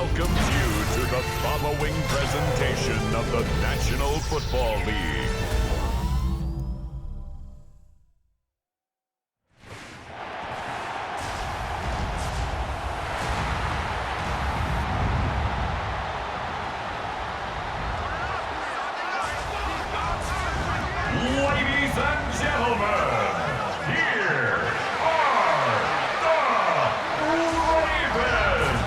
welcomes you to the following presentation of the National Football League. Ladies and gentlemen, here are the Ravens.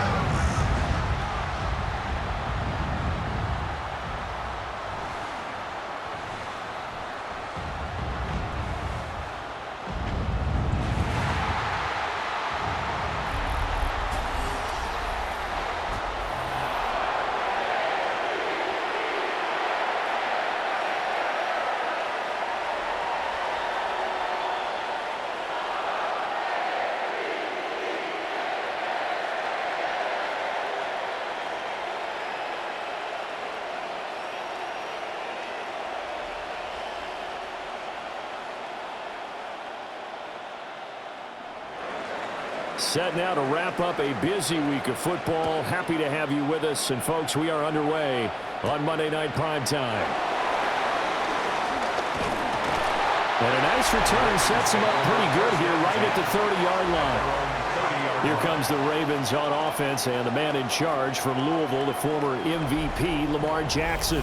Set now to wrap up a busy week of football. Happy to have you with us. And, folks, we are underway on Monday Night Primetime. And a nice return sets him up pretty good here right at the 30-yard line. Here comes the Ravens on offense, and the man in charge from Louisville, the former MVP, Lamar Jackson.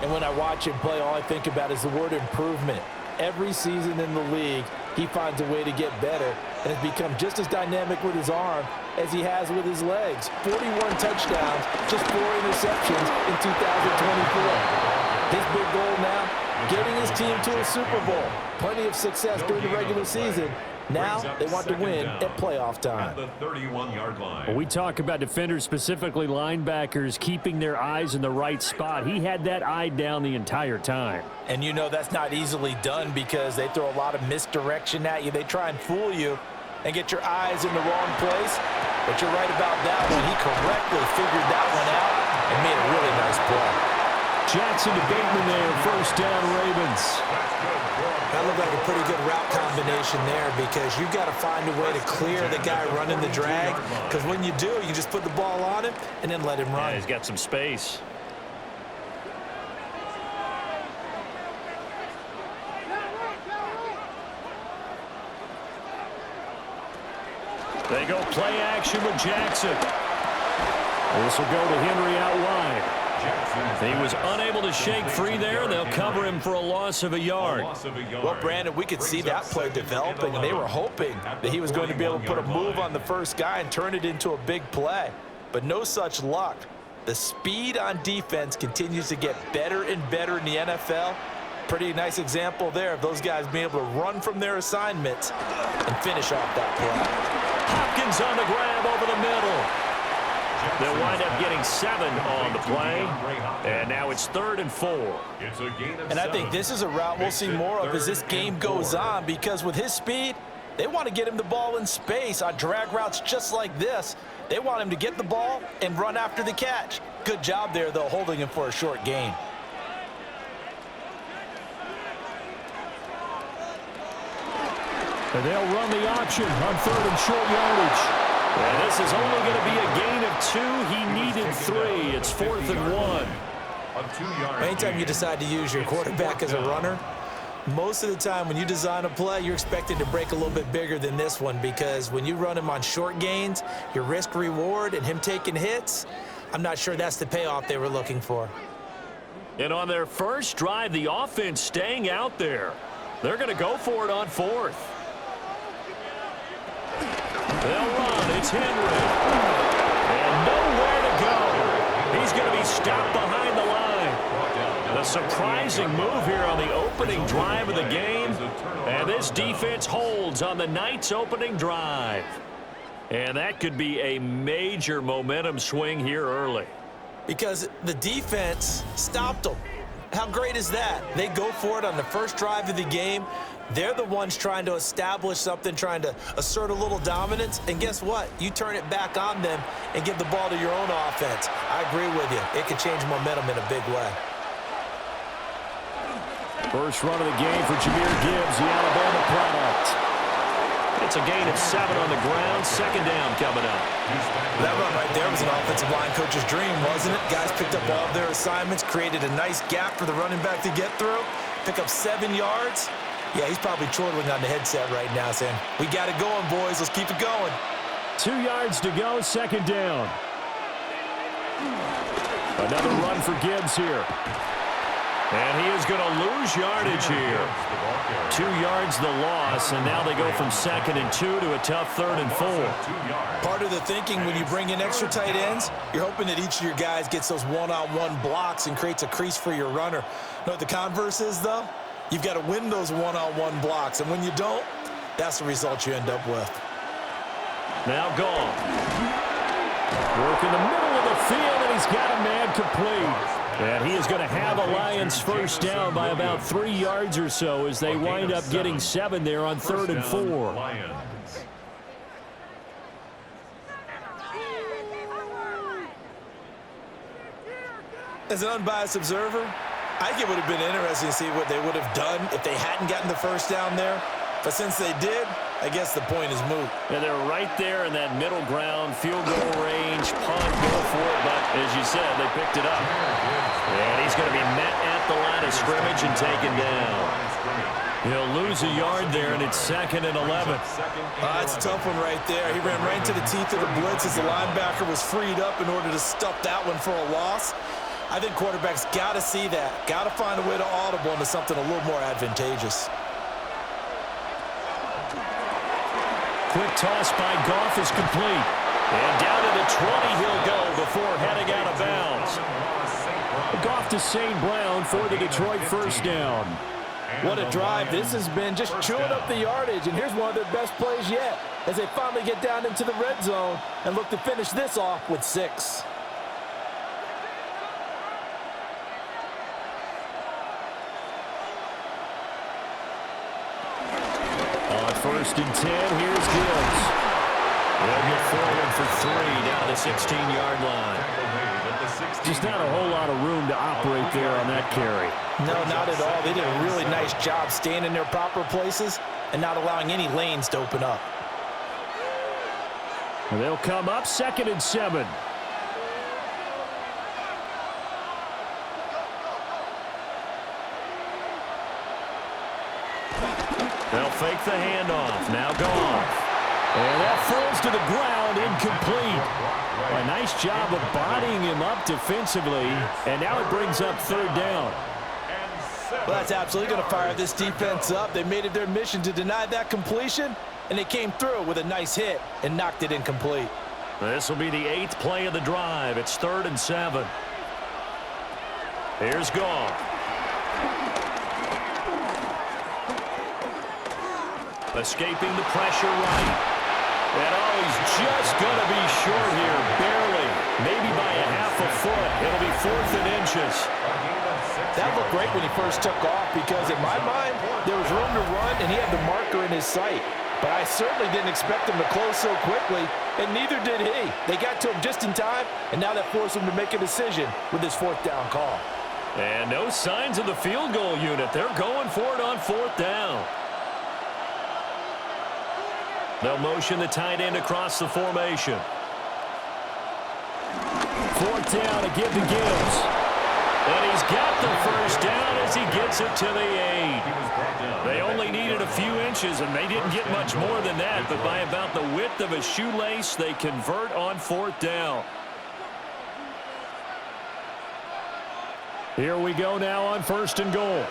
And when I watch him play, all I think about is the word improvement. Every season in the league, he finds a way to get better and has become just as dynamic with his arm as he has with his legs. 41 touchdowns, just 4 interceptions in 2024. His big goal now, getting his team to a Super Bowl. Plenty of success during the regular season. Now they want to win at playoff time. At the 31-yard line. Well, we talk about defenders, specifically linebackers, keeping their eyes in the right spot. He had that eye down the entire time. And you know that's not easily done because they throw a lot of misdirection at you. They try and fool you and get your eyes in the wrong place. But you're right about that one. He correctly figured that one out and made a really nice play. Jackson to Bateman there, first down Ravens. That looked like a pretty good route combination there because you've got to find a way to clear the guy running the drag, because when you do, you just put the ball on him and then let him run. Yeah, he's got some space. They go play action with Jackson. This will go to Henry out wide. He was unable to shake free there. They'll cover him for a loss of a yard. Well, Brandon, we could see that play developing, and they were hoping that he was going to be able to put a move on the first guy and turn it into a big play. But no such luck. The speed on defense continues to get better and better in the NFL. Pretty nice example there of those guys being able to run from their assignments and finish off that play. Hopkins on the grab over the middle. They'll wind up getting 7 on the play, and now it's 3rd and 4. And I think this is a route we'll see more of as this game goes on, because with his speed, they want to get him the ball in space on drag routes just like this. They want him to get the ball and run after the catch. Good job there, though, holding him for a short gain. And they'll run the option on 3rd and short yardage. And this is only going to be a gain of 2. He needed 3. It's 4th and 1. Anytime you decide to use your quarterback as a runner, most of the time when you design a play, you're expected to break a little bit bigger than this one, because when you run him on short gains, your risk reward and him taking hits, I'm not sure that's the payoff they were looking for. And on their first drive, the offense staying out there. They're going to go for it on 4th. They'll run. It's Henry. And nowhere to go. He's going to be stopped behind the line. A surprising move here on the opening drive of the game. And this defense holds on the night's opening drive. And that could be a major momentum swing here early. Because the defense stopped them. How great is that? They go for it on the first drive of the game. They're the ones trying to establish something, trying to assert a little dominance. And guess what? You turn it back on them and give the ball to your own offense. I agree with you. It can change momentum in a big way. First run of the game for Jahmyr Gibbs, the Alabama product. It's a gain of 7 on the ground. Second down coming up. That run right there was an offensive line coach's dream, wasn't it? Guys picked up all of their assignments, created a nice gap for the running back to get through, pick up 7 yards. Yeah, he's probably chortling on the headset right now saying, we got it going, boys. Let's keep it going. 2 yards to go, second down. Another run for Gibbs here. And he is going to lose yardage here. 2 yards the loss, and now they go from 2nd and 2 to a tough 3rd and 4. Part of the thinking when you bring in extra tight ends, you're hoping that each of your guys gets those one-on-one blocks and creates a crease for your runner. You know what the converse is, though? You've got to win those one-on-one blocks, and when you don't, that's the result you end up with. Now gone. Work in the middle of the field, and he's got a man complete. And he is going to have a Lions first down by about 3 yards or so as they wind up getting 7 there on 3rd and 4. As an unbiased observer, I think it would have been interesting to see what they would have done if they hadn't gotten the first down there. But since they did, I guess the point is moot. And they're right there in that middle ground, field goal range, punt, go for it. But as you said, they picked it up. And he's going to be met at the line of scrimmage and taken down. He'll lose a yard there, and it's 2nd and 11. That's a tough one right there. He ran right into the teeth of the blitz as the linebacker was freed up in order to stuff that one for a loss. I think quarterbacks got to see that. Got to find a way to audible into something a little more advantageous. Quick toss by Goff is complete. And down to the 20 he'll go before heading out of bounds. Goff to St. Brown for the Detroit first down. What a drive this has been, just chewing up the yardage. And here's one of their best plays yet as they finally get down into the red zone and look to finish this off with 6. On 1st and 10, here's Gibbs. They'll get forward for 3 down the 16-yard line. Just not a whole lot of room to operate there on that carry. No, not at all. They did a really nice job staying in their proper places and not allowing any lanes to open up. And they'll come up 2nd and 7. They'll fake the handoff. Now Goff. And that falls to the ground, incomplete. A nice job of bodying him up defensively, and now it brings up 3rd down. Well, that's absolutely going to fire this defense up. They made it their mission to deny that completion, and they came through with a nice hit and knocked it incomplete. This will be the 8th play of the drive. It's 3rd and 7. Here's Goff. Escaping the pressure right. And he's just going to be short here, barely. Maybe by a half a foot. It'll be 4th and inches. That looked great when he first took off because, in my mind, there was room to run, and he had the marker in his sight. But I certainly didn't expect him to close so quickly, and neither did he. They got to him just in time, and now that forced him to make a decision with his 4th down call. And no signs of the field goal unit. They're going for it on 4th down. They'll motion the tight end across the formation. 4th down to give to Gibbs. And he's got the first down as he gets it to the 8. They only needed a few inches, and they didn't get much more than that. But by about the width of a shoelace, they convert on 4th down. Here we go now on 1st and goal.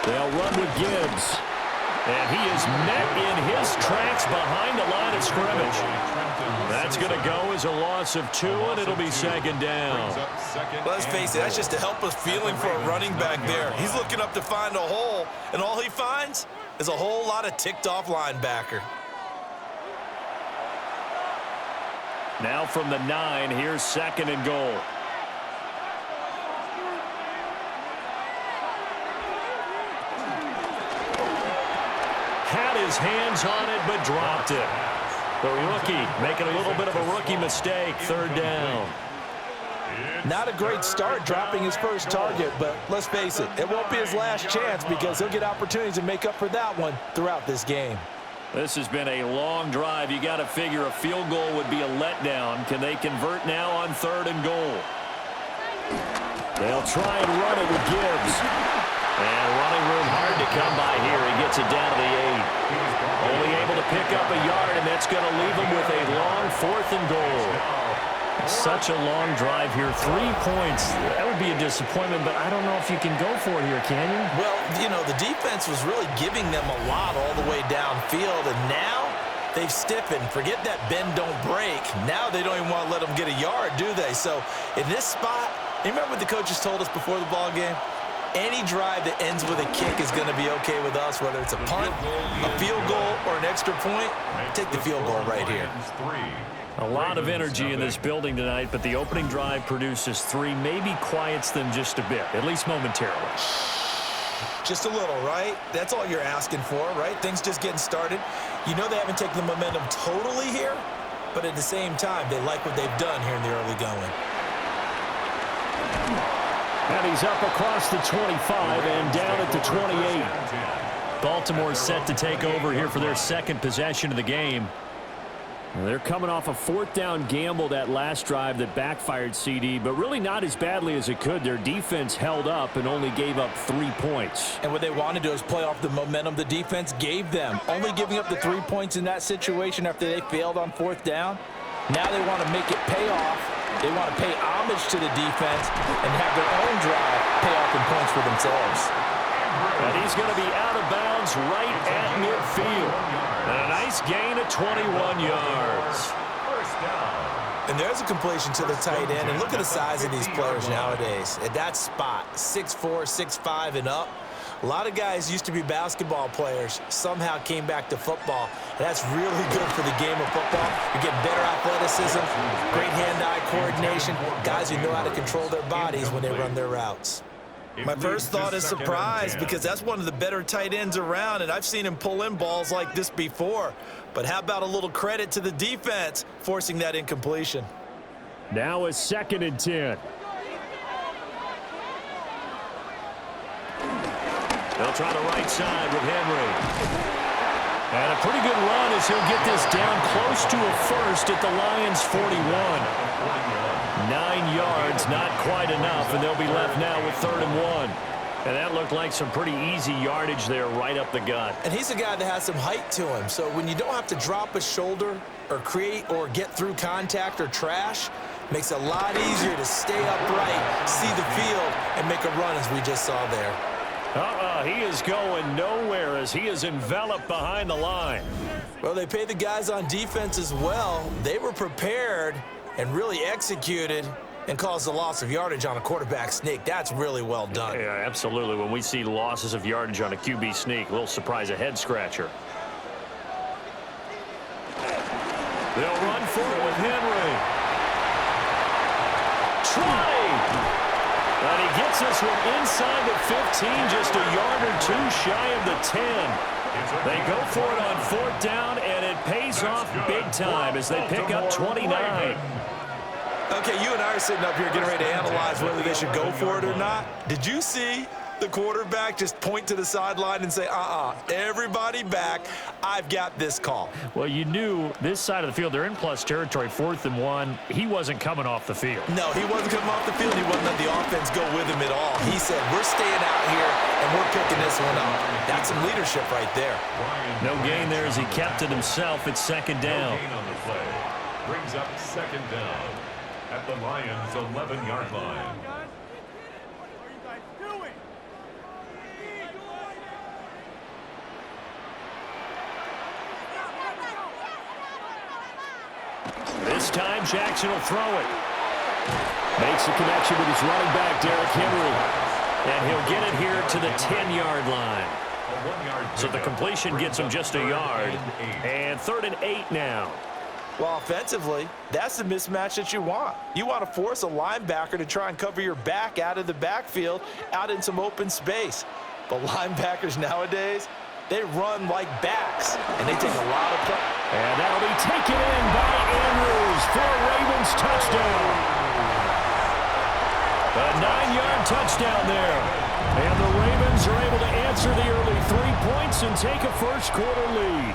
They'll run with Gibbs. And he is met in his tracks behind the line of scrimmage. That's going to go as a loss of 2, and it'll be 2nd down. Well, let's face it, that's just a helpless feeling for a running back there. He's looking up to find a hole, and all he finds is a whole lot of ticked-off linebacker. Now from the 9, here's 2nd and goal. Had his hands on it, but dropped it. The rookie making a little bit of a rookie mistake. 3rd down. Not a great start dropping his first target, but let's face it, it won't be his last chance because he'll get opportunities to make up for that one throughout this game. This has been a long drive. You got to figure a field goal would be a letdown. Can they convert now on 3rd and goal? They'll try and run it with Gibbs. And running room hard to come by here. He gets it down to the 8. Only able to pick up a yard, and that's going to leave him with a long 4th and goal. Such a long drive here. 3 points. That would be a disappointment, but I don't know if you can go for it here, can you? Well, you know, the defense was really giving them a lot all the way downfield, and now they've stiffened. Forget that bend, don't break. Now they don't even want to let them get a yard, do they? So in this spot, you remember what the coaches told us before the ball game? Any drive that ends with a kick is going to be okay with us, whether it's a punt, a field goal, or an extra point. Take the field goal right here. A lot of energy in this building tonight, but the opening drive produces 3, maybe quiets them just a bit, at least momentarily. Just a little, right? That's all you're asking for, right? Things just getting started. You know they haven't taken the momentum totally here, but at the same time, they like what they've done here in the early going. And he's up across the 25 and down at the 28. Baltimore's set to take over here for their 2nd possession of the game. They're coming off a 4th down gamble that last drive that backfired, CD, but really not as badly as it could. Their defense held up and only gave up 3 points. And what they want to do is play off the momentum the defense gave them. Only giving up the 3 points in that situation after they failed on 4th down. Now they want to make it pay off. They want to pay homage to the defense and have their own drive pay off in points for themselves. And he's going to be out of bounds right at midfield. And a nice gain of 21 yards. And there's a completion to the tight end. And look at the size of these players nowadays. At that spot, 6'4", 6'5", and up. A lot of guys used to be basketball players, somehow came back to football. And that's really good for the game of football. You're getting better athleticism, great hand-eye coordination, guys who know how to control their bodies when they run their routes. My first thought is surprise because that's one of the better tight ends around, and I've seen him pull in balls like this before. But how about a little credit to the defense forcing that incompletion? Now a 2nd and 10. They'll try the right side with Henry. And a pretty good run as he'll get this down close to a 1st at the Lions' 41. 9 yards, not quite enough, and they'll be left now with 3rd and 1. And that looked like some pretty easy yardage there right up the gut. And he's a guy that has some height to him, so when you don't have to drop a shoulder or create or get through contact or trash, makes it a lot easier to stay upright, see the field, and make a run as we just saw there. He is going nowhere as he is enveloped behind the line. Well, they pay the guys on defense as well. They were prepared and really executed and caused the loss of yardage on a quarterback sneak. That's really well done. Yeah, absolutely. When we see losses of yardage on a QB sneak, a little surprise, a head-scratcher. They'll run for it with Henry. Try! And he gets this one inside the 15, just a yard or 2 shy of the 10. They go for it on 4th down, and it pays off big time as they pick up 29. Okay, you and I are sitting up here getting ready to analyze whether they should go for it or not. Did you see the quarterback just point to the sideline and say, everybody back, I've got this call? Well, you knew this side of the field, they're in plus territory, 4th and 1. He wasn't coming off the field. No, he wasn't coming off the field. He wouldn't let the offense go with him at all. He said, we're staying out here, and we're picking this one up. That's some leadership right there. No gain there as he kept it himself at 2nd down. Gain on the play brings up 2nd down at the Lions' 11-yard line. This time, Jackson will throw it. Makes a connection with his running back, Derrick Henry. And he'll get it here to the 10-yard line. So the completion gets him just a yard. And 3rd and 8 now. Well, offensively, that's the mismatch that you want. You want to force a linebacker to try and cover your back out of the backfield, out in some open space. But linebackers nowadays, they run like backs, and they take a lot of pressure. And that'll be taken in by Andrews for a Ravens touchdown. A 9-yard touchdown there. And the Ravens are able to answer the early 3 points and take a first-quarter lead.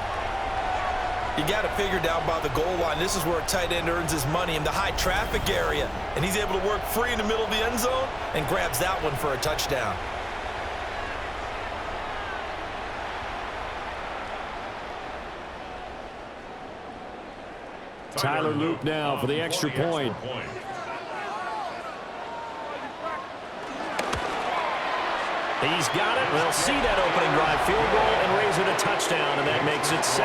You got to figure down by the goal line. This is where a tight end earns his money, in the high traffic area. And he's able to work free in the middle of the end zone and grabs that one for a touchdown. Tyler Loop now for the extra point. He's got it. They'll see that opening drive field goal and raise it a touchdown, and that makes it 7-3.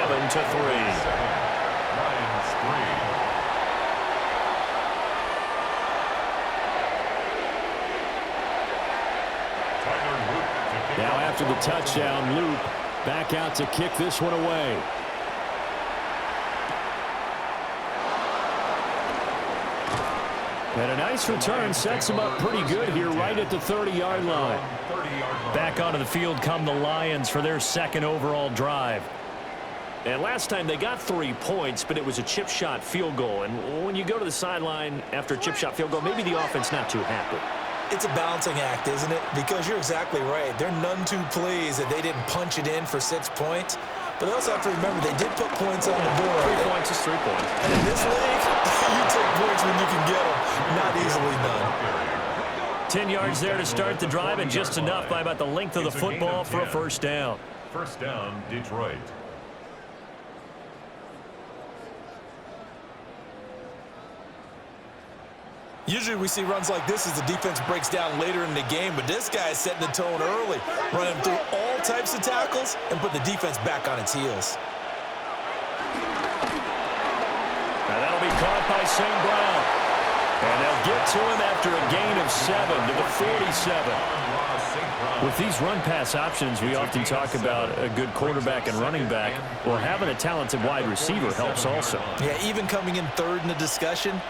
Now after the touchdown, Loop back out to kick this one away. And a nice return sets him up pretty good here right at the 30-yard line. Back onto the field come the Lions for their second overall drive. And last time they got 3 points, but it was a chip shot field goal. And when you go to the sideline after a chip shot field goal, maybe the offense not too happy. It's a balancing act, isn't it? Because you're exactly right. They're none too pleased that they didn't punch it in for 6 points. But they also have to remember they did put points on the board. 3 points is 3 points. And in this league, you take points when you can get them. Not easily done. 10 yards there to start the drive, and just enough by about the length of the football for a first down. First down, Detroit. Usually we see runs like this as the defense breaks down later in the game, but this guy is setting the tone early, running through all types of tackles and put the defense back on its heels. Now that'll be caught by St. Brown. And they'll get to him after a gain of 7 to the 47. With these run-pass options, we often talk about a good quarterback and running back. Well, having a talented wide receiver helps also. Yeah, even coming in third in the discussion,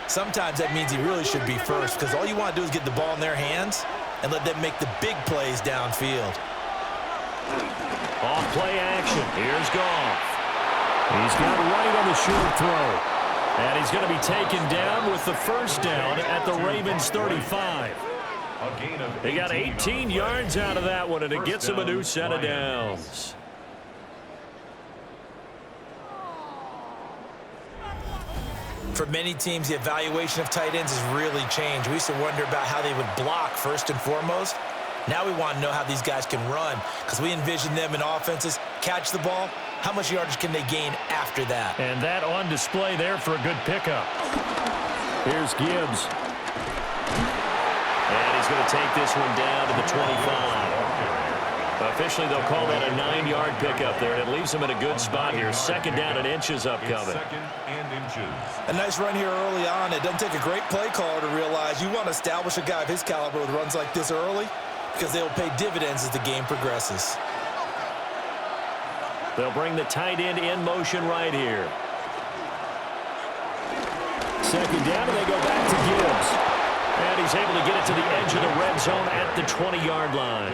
sometimes that means he really should be first, because all you want to do is get the ball in their hands and let them make the big plays downfield. Off play action. Here's Goff. He's got right on the short throw. And he's going to be taken down with the first down at the Ravens 35. They got 18 yards out of that one, and it gets him a new set of downs. For many teams, the evaluation of tight ends has really changed. We used to wonder about how they would block first and foremost. Now we want to know how these guys can run, because we envision them in offenses catch the ball. How much yardage can they gain after that? And that on display there for a good pickup. Here's Gibbs. And he's going to take this one down to the 25. Officially, they'll call that a 9-yard pickup there, and it leaves them in a good spot here. Second down and inches upcoming. A nice run here early on. It doesn't take a great play caller to realize you want to establish a guy of his caliber with runs like this early, because they will pay dividends as the game progresses. They'll bring the tight end in motion right here. Second down, and they go back to Gibbs. And he's able to get it to the edge of the red zone at the 20-yard line.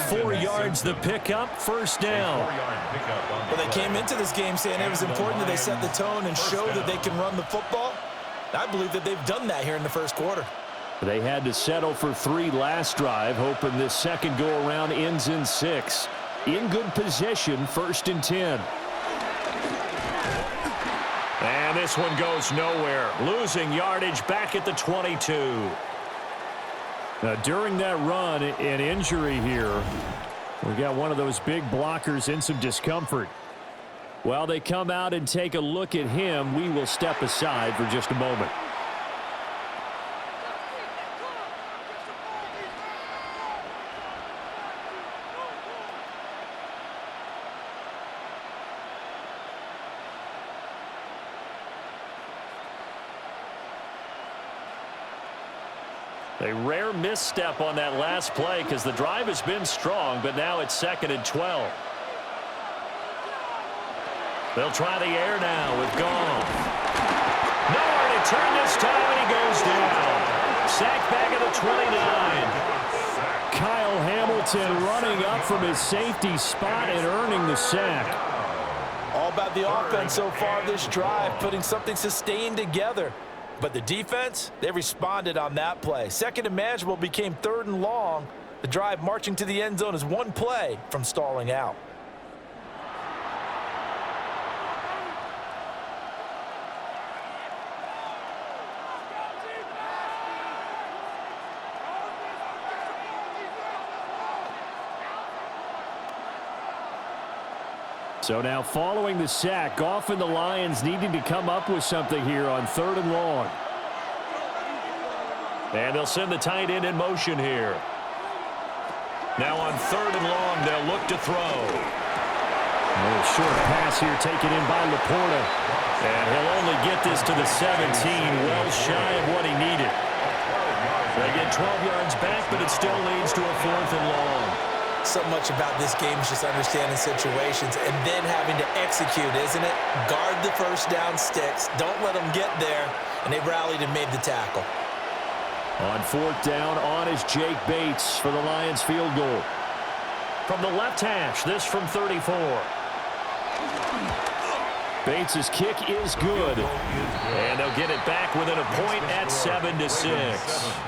4 yards the pickup, first down. Well, they came into this game saying it was important that they set the tone and show that they can run the football. I believe that they've done that here in the first quarter. They had to settle for 3 last drive, hoping this second go-around ends in 6. In good position, 1st and 10. And this one goes nowhere. Losing yardage back at the 22. Now, during that run, an injury here. We got one of those big blockers in some discomfort. While they come out and take a look at him, we will step aside for just a moment. A rare misstep on that last play because the drive has been strong, but now it's 2nd and 12. They'll try the air now with Goff. Nowhere to turn this time, and he goes down. Sacked back at the 29. Kyle Hamilton running up from his safety spot and earning the sack. All about the offense so far this drive, putting something sustained together. But the defense, they responded on that play. Second and manageable became third and long. The drive marching to the end zone is one play from stalling out. So now following the sack, Goff and the Lions needing to come up with something here on third and long. And they'll send the tight end in motion here. Now on third and long, they'll look to throw. A short pass here taken in by Laporta. And he'll only get this to the 17, well shy of what he needed. They get 12 yards back, but it still leads to a fourth and long. So much about this game is just understanding situations and then having to execute, isn't it? Guard the first down sticks. Don't let them get there. And they rallied and made the tackle. On fourth down, on is Jake Bates for the Lions field goal. From the left hash, this from 34. Bates' kick is good. And they'll get it back within a point at 7-6.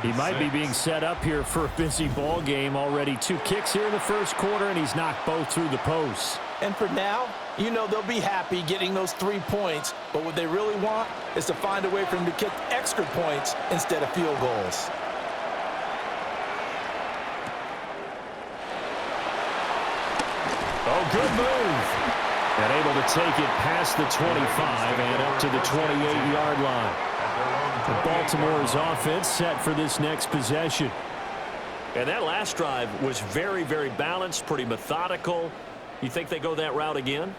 He might be being set up here for a busy ball game already. 2 kicks here in the first quarter, and he's knocked both through the posts. And for now, you know they'll be happy getting those 3 points, but what they really want is to find a way for them to kick extra points instead of field goals. Oh, good move. And able to take it past the 25 and up to the 28-yard line. Baltimore's offense set for this next possession. And that last drive was very, very balanced, pretty methodical. You think they go that route again?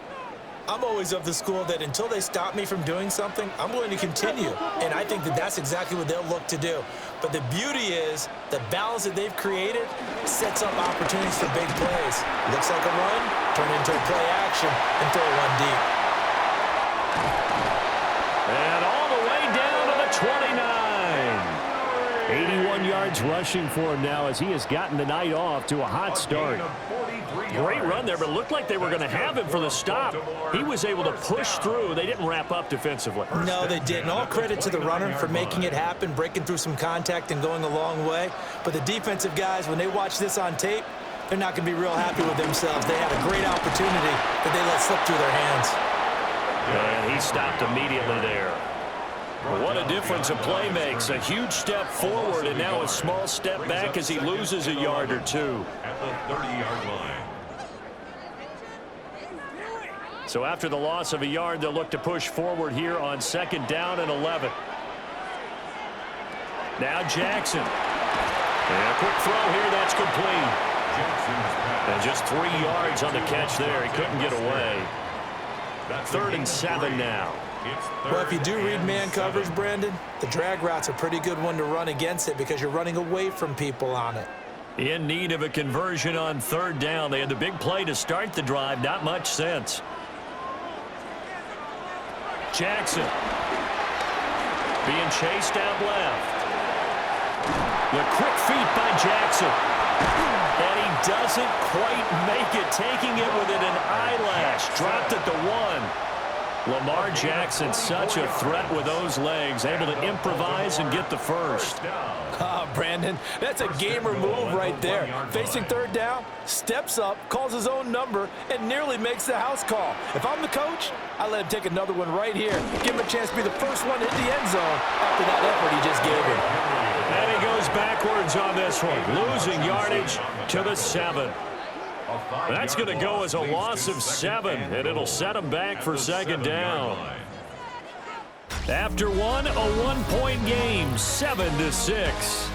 I'm always of the school that until they stop me from doing something, I'm going to continue. And I think that that's exactly what they'll look to do. But the beauty is the balance that they've created sets up opportunities for big plays. Looks like a run, turn into a play action, and throw one deep. And all the way down to the 29. 81 yards rushing for him now as he has gotten the night off to a hot start. Great run there, but it looked like they were going to have him for the stop. He was able to push through. They didn't wrap up defensively. No, they didn't. All credit to the runner for making it happen, breaking through some contact and going a long way. But the defensive guys, when they watch this on tape, they're not going to be real happy with themselves. They had a great opportunity that they let slip through their hands. And he stopped immediately there. What a difference a play makes. A huge step forward and now a small step back as he loses a yard or two. At the 30-yard line. So after the loss of a yard, they'll look to push forward here on second down and 11. Now Jackson. And a quick throw here, that's complete. And just 3 yards on the catch there. He couldn't get away. 3rd and 7 now. Well, if you do read man coverage, Brandon, the drag route's a pretty good one to run against it because you're running away from people on it. In need of a conversion on 3rd down. They had the big play to start the drive. Not much sense. Jackson being chased out left. The quick feet by Jackson. And he doesn't quite make it, taking it within an eyelash. Dropped at the 1. Lamar Jackson, such a threat with those legs, able to improvise and get the first. Brandon, that's a gamer move right there. Facing 3rd down, steps up, calls his own number, and nearly makes the house call. If I'm the coach, I let him take another one right here. Give him a chance to be the first one to hit the end zone after that effort he just gave him. And he goes backwards on this one, losing yardage to the 7. That's going to go as a loss of 7, and it'll set him back for second down. After one, a 1-point game, 7-6.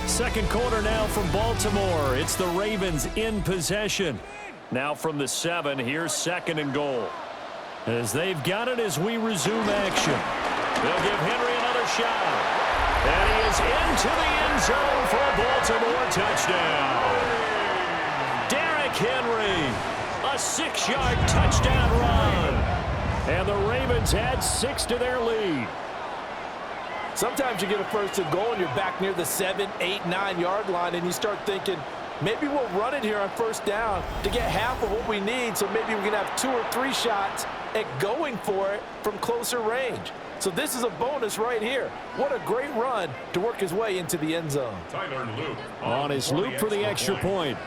Second quarter now from Baltimore. It's the Ravens in possession. Now from the 7, here's 2nd and goal. As they've got it as we resume action. They'll give Henry another shot. And he is into the end zone for a Baltimore touchdown. Derrick Henry, A 6-yard touchdown run. And the Ravens add 6 to their lead. Sometimes you get a first and goal and you're back near the 7, 8, 9-yard line, and you start thinking, maybe we'll run it here on first down to get half of what we need, so maybe we can have 2 or 3 shots at going for it from closer range. So this is a bonus right here. What a great run to work his way into the end zone. On his loop for the extra point.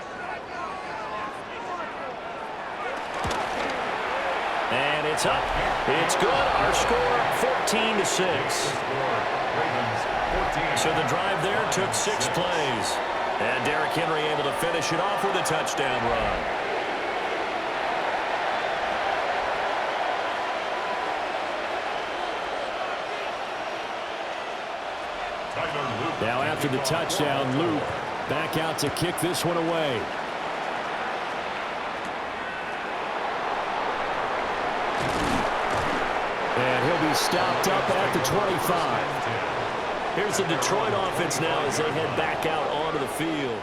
And it's up. It's good. Our score, 14-6. So the drive there took 6 plays. And Derrick Henry able to finish it off with a touchdown run. Now after the touchdown, Loop back out to kick this one away. And he'll be stopped up at the 25. Here's the Detroit offense now as they head back out onto the field.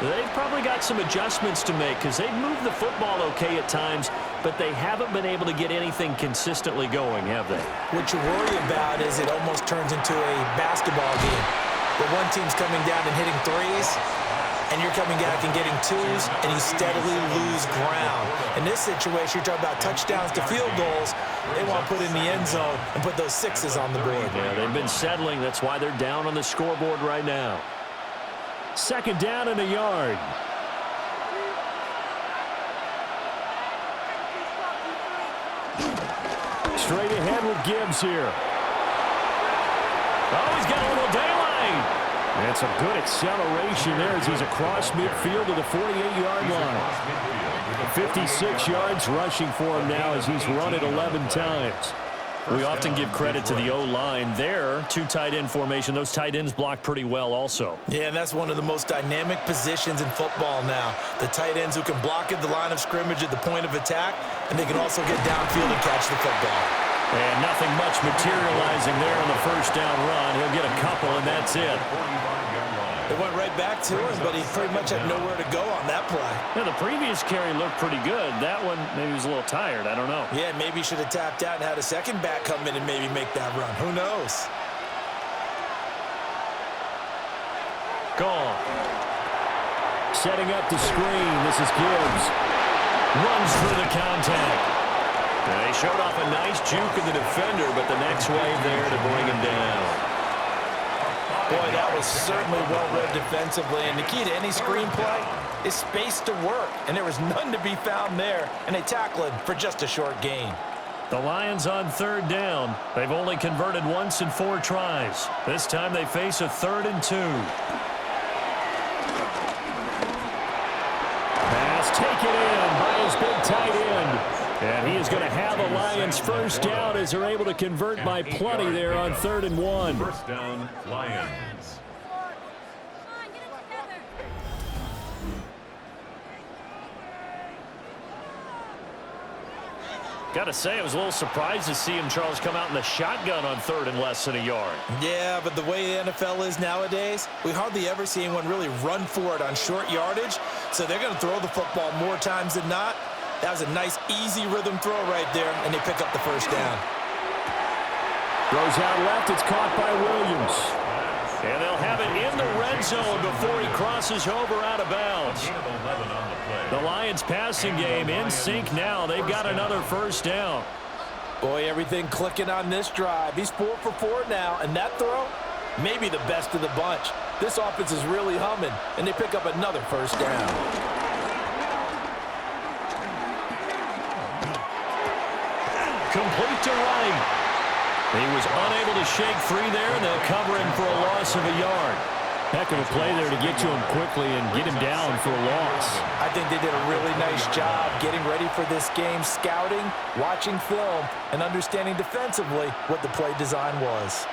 They've probably got some adjustments to make because they've moved the football okay at times, but they haven't been able to get anything consistently going, have they? What you worry about is it almost turns into a basketball game where one team's coming down and hitting threes, and you're coming back and getting twos, and you steadily lose ground. In this situation, you're talking about touchdowns to field goals. They want to put in the end zone and put those 6s on the board. Yeah, they've been settling. That's why they're down on the scoreboard right now. 2nd down and a yard. Straight ahead with Gibbs here. Oh, he's got a little daylight. And some good acceleration there as he's across midfield to the 48-yard line. 56 yards rushing for him now as he's run it 11 times. We often give credit to the O-line there. 2 tight end formation. Those tight ends block pretty well also. Yeah, and that's one of the most dynamic positions in football now. The tight ends who can block at the line of scrimmage at the point of attack, and they can also get downfield and catch the football. And nothing much materializing there on the first down run. He'll get a couple, and that's it. It went right back to him, but he pretty much had nowhere to go on that play. Yeah, the previous carry looked pretty good. That one, maybe he was a little tired. I don't know. Yeah, maybe he should have tapped out and had a second back come in and maybe make that run. Who knows? Gone. Setting up the screen. This is Gibbs. Runs through the contact. And they showed off a nice juke of the defender, but the next wave there to bring him down. Boy, that was certainly well-read defensively, and the key to any screenplay is space to work, and there was none to be found there, and they tackled for just a short gain. The Lions on 3rd down. They've only converted once in 4 tries. This time they face a 3rd and 2. Pass taken in by his big tight end. And he is going to have a Lions first down as they're able to convert by plenty there on 3rd and 1. First down, Lions. Got to say, I was a little surprised to see him, Charles, come out in the shotgun on 3rd and less than a yard. Yeah, but the way the NFL is nowadays, we hardly ever see anyone really run for it on short yardage, so they're going to throw the football more times than not. That was a nice, easy rhythm throw right there, and they pick up the first down. Throws out left. It's caught by Williams. And they'll have it in the red zone before he crosses over out of bounds. The Lions passing game in sync now. They've got another first down. Boy, everything clicking on this drive. He's 4 for 4 now, and that throw, maybe the best of the bunch. This offense is really humming, and they pick up another first down. Complete to right. He was unable to shake free there, and they'll cover him for a loss of a yard. Heck of a play there to get to him quickly and get him down for a loss. I think they did a really nice job getting ready for this game, scouting, watching film, and understanding defensively what the play design was.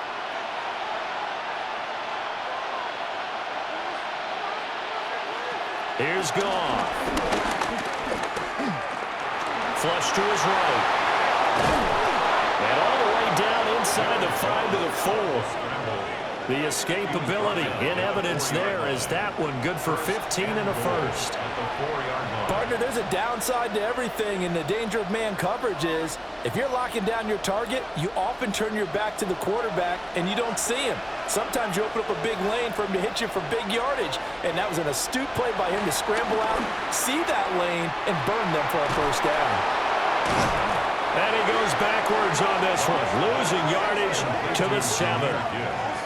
Here's Goff. Flush to his right. And all the way down inside the 5 to the 4. The escapability in evidence there as that one good for 15 and a first. Partner, there's a downside to everything, and the danger of man coverage is if you're locking down your target, you often turn your back to the quarterback and you don't see him. Sometimes you open up a big lane for him to hit you for big yardage, and that was an astute play by him to scramble out, see that lane, and burn them for a first down. And he goes backwards on this one, losing yardage to the 7.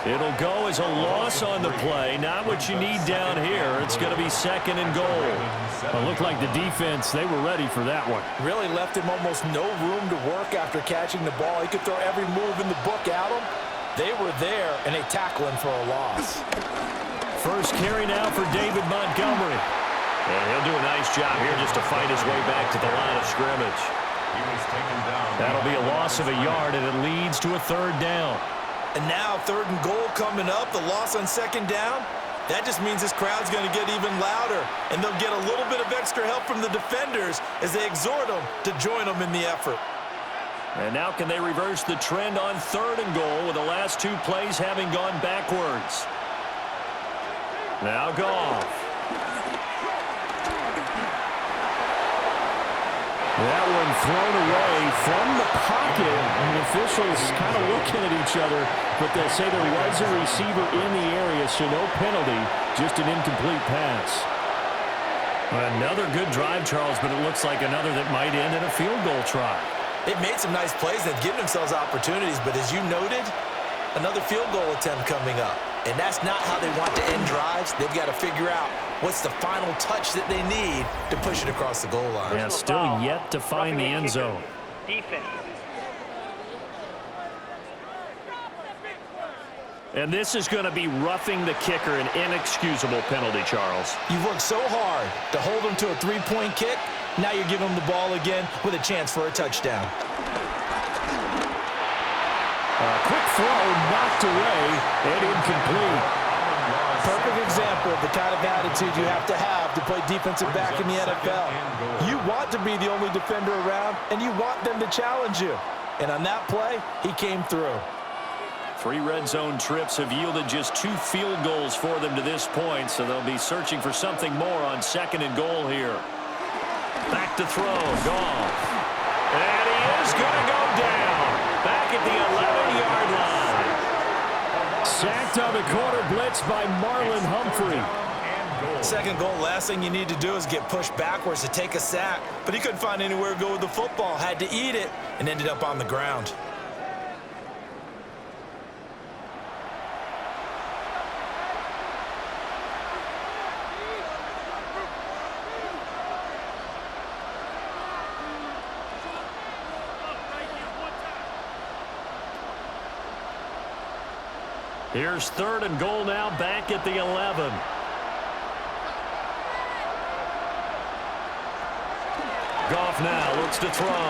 It'll go as a loss on the play. Not what you need down here. It's going to be 2nd and goal. It looked like the defense, they were ready for that one. Really left him almost no room to work after catching the ball. He could throw every move in the book at him. They were there, and they tackle him for a loss. First carry now for David Montgomery. And he'll do a nice job here just to fight his way back to the line of scrimmage. That'll be a loss of a yard, and it leads to a 3rd down. And now 3rd and goal coming up, the loss on 2nd down. That just means this crowd's going to get even louder, and they'll get a little bit of extra help from the defenders as they exhort them to join them in the effort. And now can they reverse the trend on 3rd and goal with the last 2 plays having gone backwards? Now Goff. That one thrown away from the pocket, and the officials kind of looking at each other, but they'll say there was a receiver in the area, so no penalty, just an incomplete pass. Another good drive, Charles, but it looks like another that might end in a field goal try. They've made some nice plays. They've given themselves opportunities, but as you noted, another field goal attempt coming up. And that's not how they want to end drives. They've got to figure out what's the final touch that they need to push it across the goal line. Yeah, still yet to find the end zone. Defense. And this is going to be roughing the kicker, an inexcusable penalty, Charles. You've worked so hard to hold them to a 3-point kick. Now you're giving them the ball again with a chance for a touchdown. Quick throw, knocked away, and incomplete. Perfect example of the kind of attitude you have to play defensive back in the NFL. You want to be the only defender around, and you want them to challenge you. And on that play, he came through. 3 red zone trips have yielded just 2 field goals for them to this point, so they'll be searching for something more on 2nd and goal here. Back to throw, Goff. And he is going to go down. Back at the 11-yard line. Sacked on the corner blitz by Marlon Humphrey. 2nd goal, last thing you need to do is get pushed backwards to take a sack. But he couldn't find anywhere to go with the football. Had to eat it and ended up on the ground. Here's 3rd and goal now, back at the 11. Goff now looks to throw.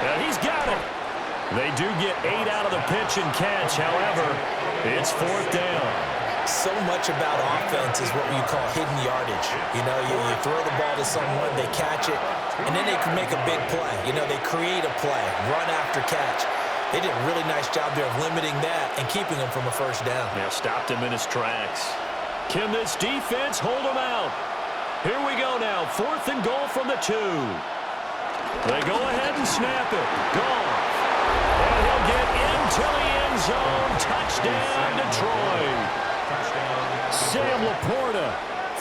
And he's got it. They do get 8 out of the pitch and catch. However, it's 4th down. So much about offense is what you call hidden yardage. You know, you throw the ball to someone, they catch it, and then they can make a big play. You know, they create a play, run after catch. They did a really nice job there of limiting that and keeping him from a first down. Yeah, stopped him in his tracks. Can this defense hold him out? Here we go now, 4th and goal from the 2. They go ahead and snap it. Goff. And he'll get into the end zone. Touchdown, Detroit. Sam Laporta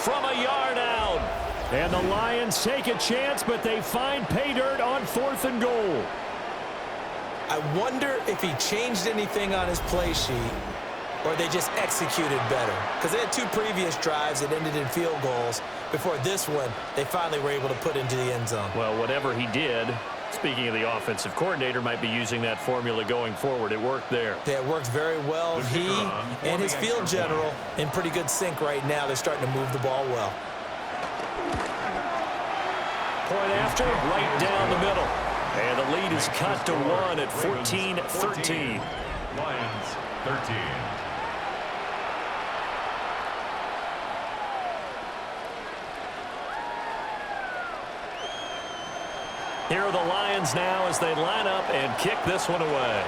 From a yard out. and the Lions take a chance, but they find pay dirt on 4th and goal. I wonder if he changed anything on his play sheet or they just executed better. Because they had 2 previous drives that ended in field goals. Before this one, they finally were able to put into the end zone. Well, whatever he did, speaking of the offensive coordinator, might be using that formula going forward. It worked there. Yeah, it worked very well. He and his field general in pretty good sync right now. They're starting to move the ball well. Point after, right down the middle. And the lead is cut to 1 at 14-13. Lions 13. Here are the Lions now as they line up and kick this one away.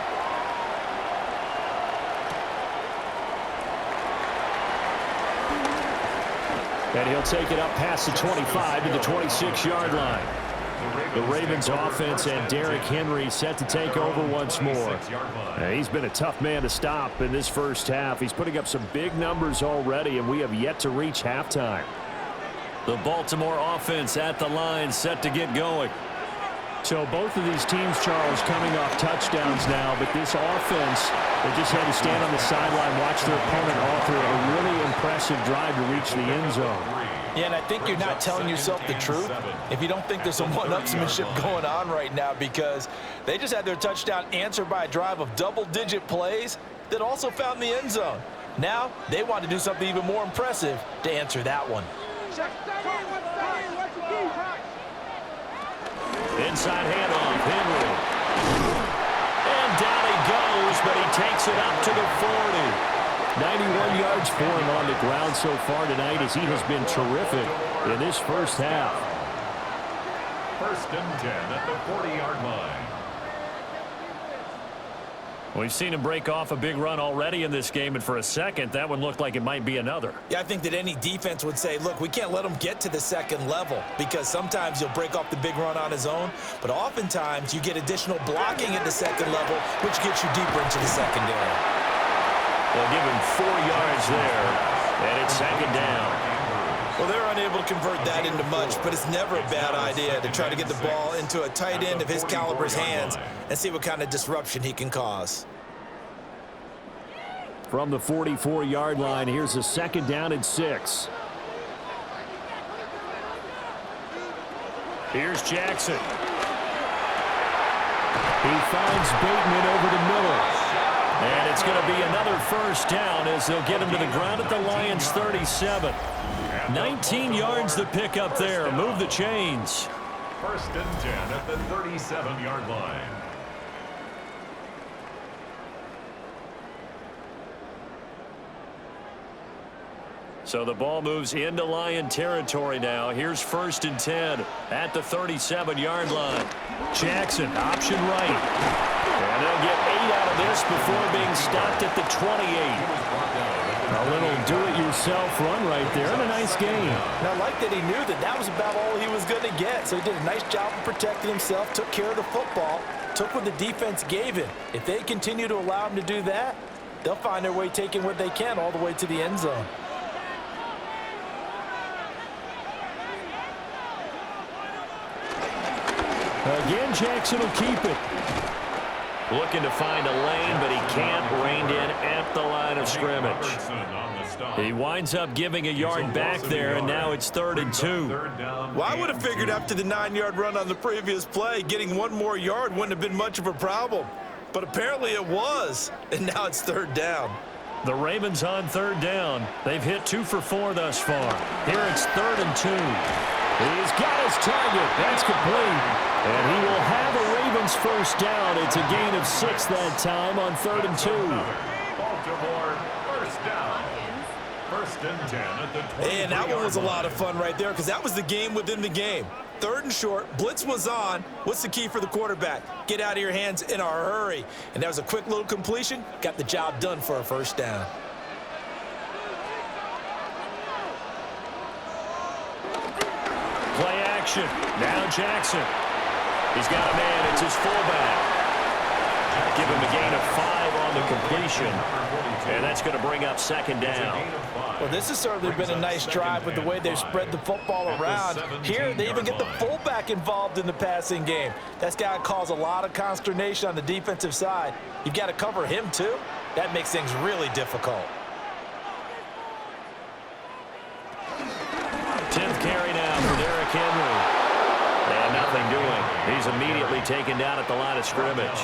And he'll take it up past the 25 to the 26-yard line. The Ravens offense and Derrick Henry set to take over once more. He's been a tough man to stop in this first half. He's putting up some big numbers already, and we have yet to reach halftime. The Baltimore offense at the line set to get going. So both of these teams, Charles, coming off touchdowns now, but this offense, they just had to stand on the sideline, watch their opponent offer a really impressive drive to reach the end zone. Yeah, and I think you're not telling yourself the truth if you don't think there's some one-upsmanship going on right now, because they just had their touchdown answered by a drive of double-digit plays that also found the end zone. Now they want to do something even more impressive to answer that one. Inside handoff, Henry. And down he goes, but he takes it up to the 40. 91 yards for him on the ground so far tonight, as he has been terrific in this first half. 1st and 10 at the 40-yard line. We've seen him break off a big run already in this game, and for a second, that one looked like it might be another. Yeah, I think that any defense would say, look, we can't let him get to the second level, because sometimes he'll break off the big run on his own, but oftentimes you get additional blocking at the second level, which gets you deeper into the secondary. They'll give him 4 yards there, and it's second down. Well, they're unable to convert that into much, but it's never a bad idea to try to get the ball into a tight end of his caliber's hands and see what kind of disruption he can cause. From the 44-yard line, here's a second down and 6. Here's Jackson. He finds Bateman over the middle. And it's going to be another first down as they'll get him to the ground at the Lions' 37. 19 yards to pick up there. Move the chains. 1st and 10 at the 37-yard line. So the ball moves into Lion territory now. Here's 1st and 10 at the 37-yard line. Jackson, option right. And they'll get 8 out of this before being stopped at the 28. A little do-it-yourself run right there, and a nice game. And I like that he knew that that was about all he was going to get. So he did a nice job of protecting himself, took care of the football, took what the defense gave him. If they continue to allow him to do that, they'll find their way taking what they can all the way to the end zone. Again, Jackson will keep it. Looking to find a lane, but he can't. Reined in at the line of scrimmage. He winds up giving a yard back there, and now it's 3rd and 2. Well, I would have figured after the 9-yard run on the previous play, getting 1 more yard wouldn't have been much of a problem. But apparently it was, and now it's 3rd down. The Ravens on 3rd down. They've hit 2 for 4 thus far. Here it's 3rd and 2. He's got his target. That's complete. And he will have a Ravens first down. It's a gain of 6 that time on 3rd and 2. Baltimore first down. 1st and 10 at the 20. And that one was a lot of fun right there, because that was the game within the game. 3rd and short, blitz was on. What's the key for the quarterback? Get out of your hands in a hurry. And that was a quick little completion. Got the job done for a first down. Play action. Now Jackson. He's got a man. It's his fullback. Give him a gain of 5 on the completion. And that's going to bring up 2nd down. Well, this has certainly been a nice drive with the way they've spread the football around. Here, they even get the fullback involved in the passing game. That's got to cause a lot of consternation on the defensive side. You've got to cover him, too. That makes things really difficult. 10th carry now for Derrick Henry. And nothing doing. He's immediately taken down at the line of scrimmage.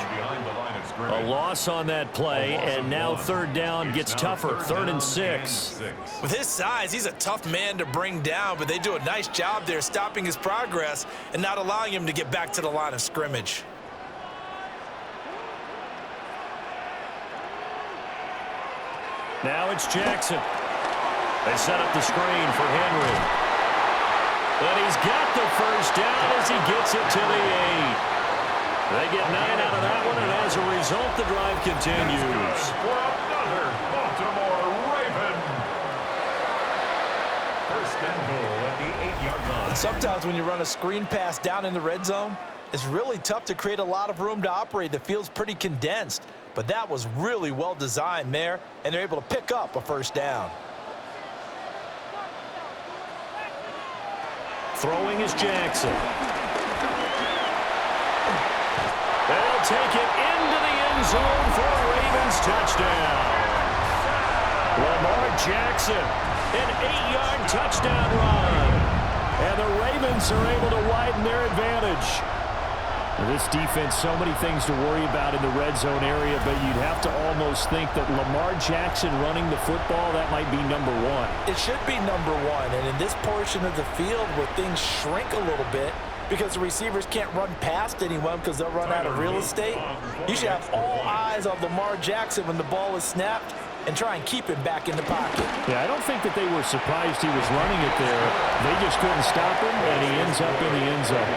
A loss on that play, and now 3rd down gets tougher. 3rd and 6. With his size, he's a tough man to bring down, but they do a nice job there stopping his progress and not allowing him to get back to the line of scrimmage. Now it's Jackson. They set up the screen for Henry. But he's got the first down as he gets it to the 8. They get 9 out of that one, and as a result, the drive continues. For another Baltimore Raven. 1st and Sometimes when you run a screen pass down in the red zone, it's really tough to create a lot of room to operate. The field's pretty condensed, but that was really well designed there, and they're able to pick up a first down. Throwing is Jackson. They'll take it into the end zone for a Ravens touchdown. Lamar Jackson, an 8-yard touchdown run. And the Ravens are able to widen their advantage. This defense, so many things to worry about in the red zone area, but you'd have to almost think that Lamar Jackson running the football, that might be number one. It should be number one, and in this portion of the field where things shrink a little bit because the receivers can't run past anyone because they'll run out of real estate, you should have all eyes on Lamar Jackson when the ball is snapped and try and keep him back in the pocket. Yeah, I don't think that they were surprised he was running it there. They just couldn't stop him, and he ends up in the end zone.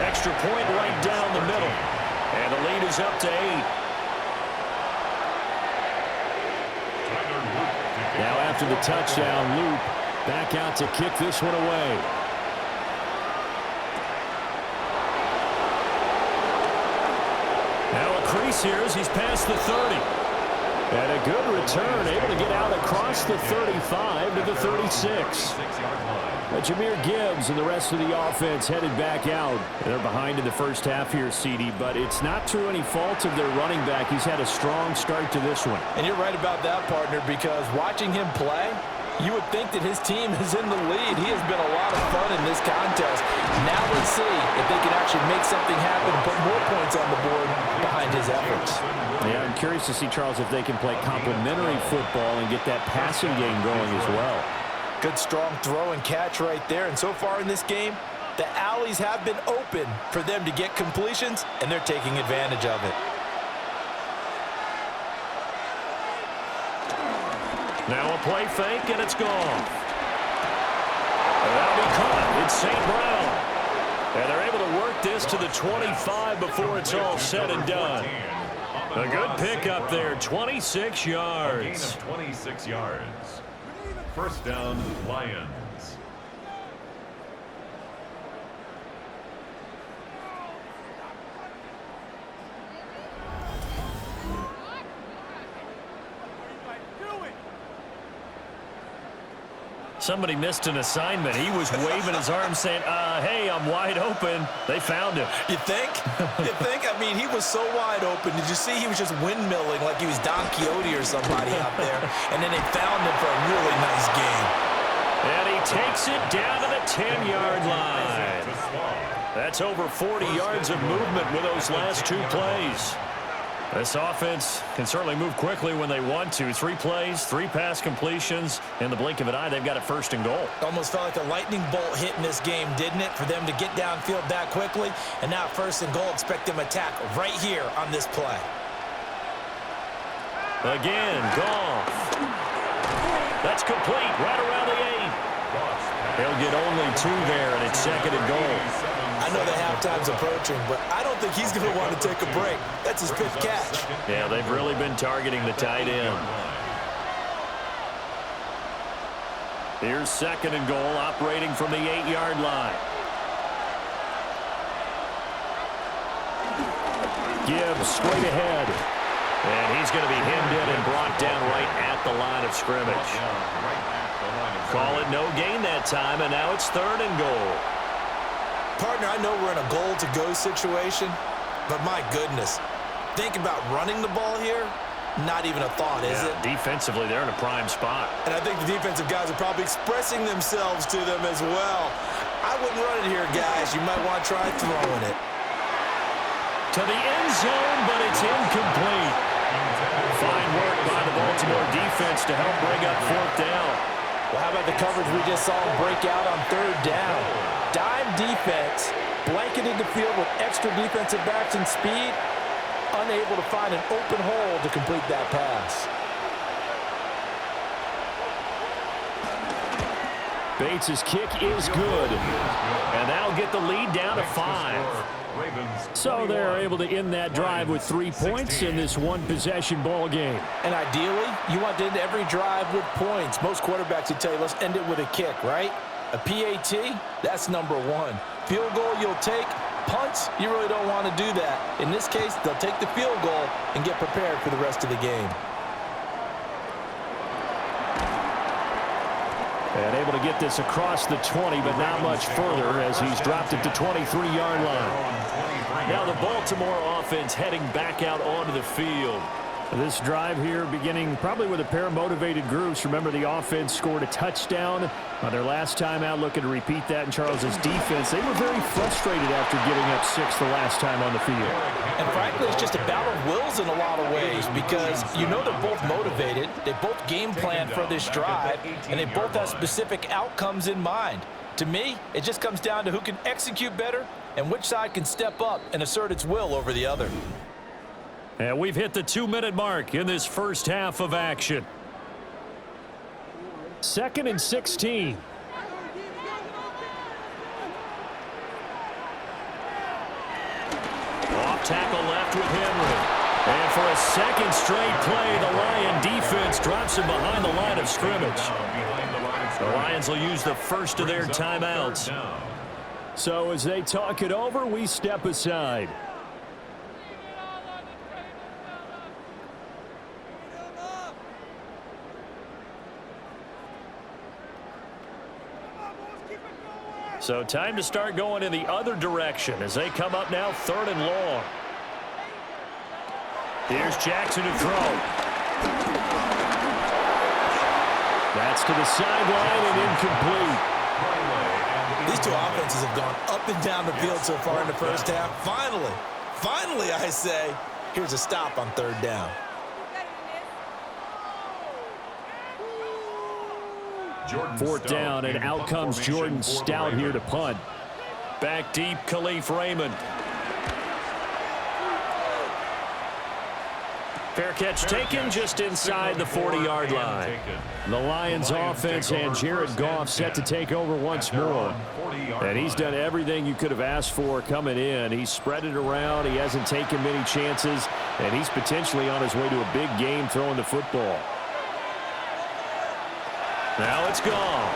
Extra point right down the middle. And the lead is up to 8. Now after the touchdown, Loop back out to kick this one away. Now a crease here as he's past the 30. And a good return, able to get out across the 35 to the 36. Jameer Gibbs and the rest of the offense headed back out. They're behind in the first half here, CD, but it's not through any fault of their running back. He's had a strong start to this one. And you're right about that, partner, because watching him play, you would think that his team is in the lead. He has been a lot of fun in this contest. Now let's see if they can actually make something happen and put more points on the board behind his efforts. Yeah, I'm curious to see, Charles, if they can play complementary football and get that passing game going as well. Good strong throw and catch right there. And so far in this game, the alleys have been open for them to get completions, and they're taking advantage of it. Now a play fake, and it's gone. That'll be caught. It's St. Brown. And they're able to work this to the 25 before it's all said and done. A good pickup there, 26 yards. 26 yards. First down, Lions. Somebody missed an assignment. He was waving his arm saying, hey, I'm wide open. They found him. You think? You think? I mean, he was so wide open. Did you see he was just windmilling like he was Don Quixote or somebody out there? And then they found him for a really nice game. And he takes it down to the 10-yard line. That's over 40 yards of movement with those last 2 plays. This offense can certainly move quickly when they want to. 3 plays, 3 pass completions. In the blink of an eye, they've got a first and goal. Almost felt like a lightning bolt hit in this game, didn't it? For them to get downfield that quickly. And now first and goal, expect them to attack right here on this play. Again, Goff. That's complete right around the 8. He'll get only 2 there, and it's second and goal. I know the halftime's approaching, but I don't think he's going to want to take a break. That's his 5th catch. Yeah, they've really been targeting the tight end. Here's second and goal, operating from the 8-yard line. Gibbs straight ahead. And he's going to be hemmed in and brought down right at the line of scrimmage. Call it no gain that time, and now it's third and goal. Partner, I know we're in a goal-to-go situation, but my goodness, think about running the ball here. Not even a thought, is it? Defensively, they're in a prime spot. And I think the defensive guys are probably expressing themselves to them as well. I wouldn't run it here, guys. You might want to try throwing it. To the end zone, but it's incomplete. Fine work by the Baltimore defense to help bring up 4th down. Well, how about the coverage we just saw him break out on 3rd down? Dime defense, blanketed the field with extra defensive backs and speed, unable to find an open hole to complete that pass. Bates' kick is good. And that'll get the lead down to 5. So they're able to end that drive with 3 points in this one-possession ball game. And ideally, you want to end every drive with points. Most quarterbacks would tell you, let's end it with a kick, right? A PAT, that's number one. Field goal you'll take. Punts, you really don't want to do that. In this case, they'll take the field goal and get prepared for the rest of the game. And able to get this across the 20, but not much further as he's dropped it to 23-yard line. Now the Baltimore offense heading back out onto the field. This drive here beginning probably with a pair of motivated groups. Remember, the offense scored a touchdown on their last time out, looking to repeat that in Charles's defense. They were very frustrated after giving up 6 the last time on the field. And frankly, it's just a battle of wills in a lot of ways because you know they're both motivated. They both game plan for this drive, and they both have specific outcomes in mind. To me, it just comes down to who can execute better and which side can step up and assert its will over the other. And we've hit the 2-minute mark in this first half of action. 2nd and 16. Off tackle left with Henry. And for a second straight play, the Lion defense drops him behind the line of scrimmage. The Lions will use the first of their timeouts. So as they talk it over, we step aside. So time to start going in the other direction as they come up now 3rd and long. Here's Jackson to throw. That's to the sideline and incomplete. These two offenses have gone up and down the field so far in the first half. Finally, I say, here's a stop on 3rd down. 4th down, and out comes Jordan Stout here to punt. Back deep, Khalif Raymond. Fair catch taken just inside the 40-yard line. The Lions offense and Jared Goff set to take over once more. And he's done everything you could have asked for coming in. He's spread it around. He hasn't taken many chances. And he's potentially on his way to a big game throwing the football. Now it's Goff.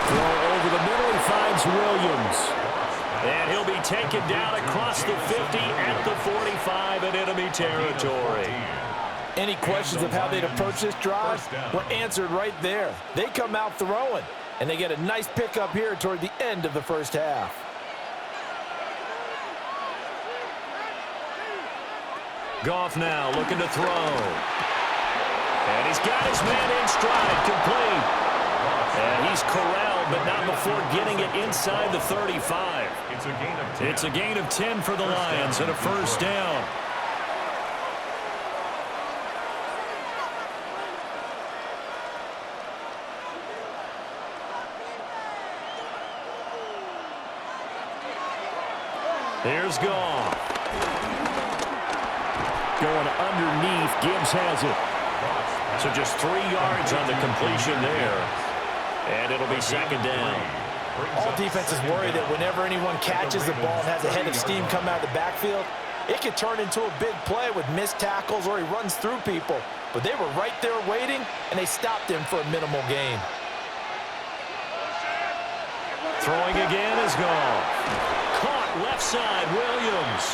Throw over the middle. He finds Williams. And he'll be taken down across the 50 at the 45 in enemy territory. Any questions of how they'd approach this drive were answered right there. They come out throwing, and they get a nice pickup here toward the end of the first half. Goff now looking to throw. And he's got his man in stride, complete. And he's corralled, but not before getting it inside the 35. It's a gain of 10 for the Lions and a first down. Here's Goff. Going underneath. Gibbs has it. So just 3 yards on the completion there. And it'll be 2nd down. All defenses worry that whenever anyone catches the ball and has a head of steam come out of the backfield, it could turn into a big play with missed tackles or he runs through people. But they were right there waiting, and they stopped him for a minimal gain. Throwing again is Goff. Caught left side, Williams.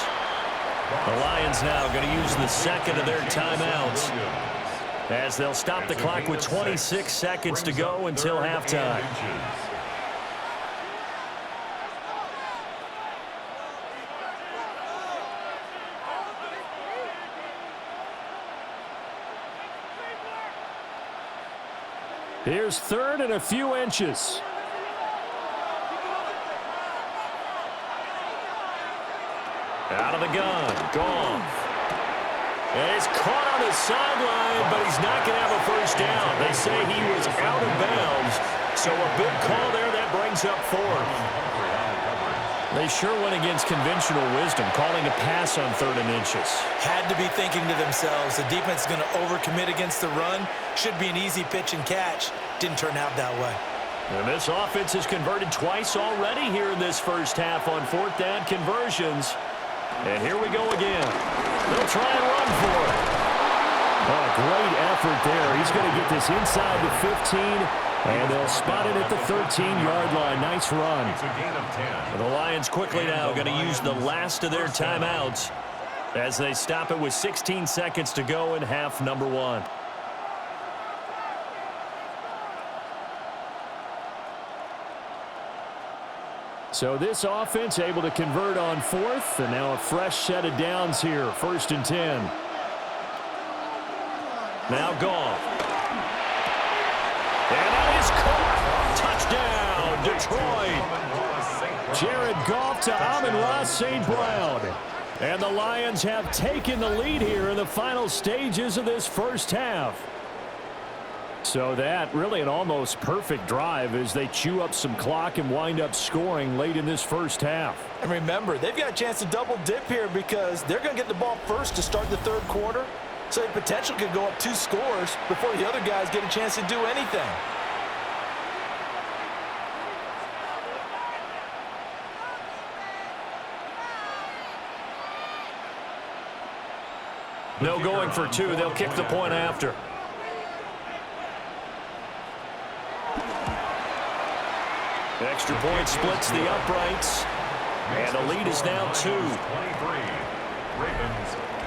The Lions now going to use the 2nd of their timeouts, as they'll stop the clock with 26 seconds to go until halftime. Here's 3rd and a few inches. Out of the gun, Goff. And he's caught on his sideline, but he's not going to have a first down. They say he was out of bounds, so a big call there that brings up 4th. They sure went against conventional wisdom, calling a pass on 3rd and inches. Had to be thinking to themselves, the defense is going to overcommit against the run. Should be an easy pitch and catch. Didn't turn out that way. And this offense has converted twice already here in this first half on 4th down conversions. And here we go again. They'll try and run for it. Oh, great effort there. He's going to get this inside the 15 And they'll spot it at the 13-yard line. Nice run. It's a gain of 10. The Lions quickly now going to use the last of their timeouts as they stop it with 16 seconds to go in half number 1. So this offense able to convert on 4th, and now a fresh set of downs here, 1st and 10. Now Goff. And that is caught. Touchdown, Detroit. Jared Goff to Amon-Ra St. Brown. And the Lions have taken the lead here in the final stages of this first half. So that really an almost perfect drive as they chew up some clock and wind up scoring late in this first half. And remember, they've got a chance to double dip here because they're going to get the ball first to start the 3rd quarter. So the potential could go up 2 scores before the other guys get a chance to do anything. No going for 2. They'll kick the point after. Extra point splits the uprights. And the lead is now 2.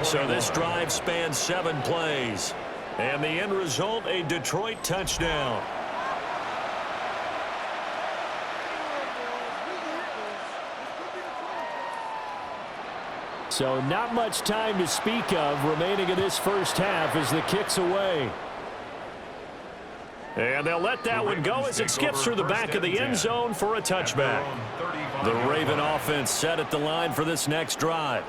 So this drive spans 7 plays. And the end result, a Detroit touchdown. So not much time to speak of remaining in this first half as the kick's away. And they'll let that one go as it skips through the back of the end zone for a touchback. The Raven offense set at the line for this next drive.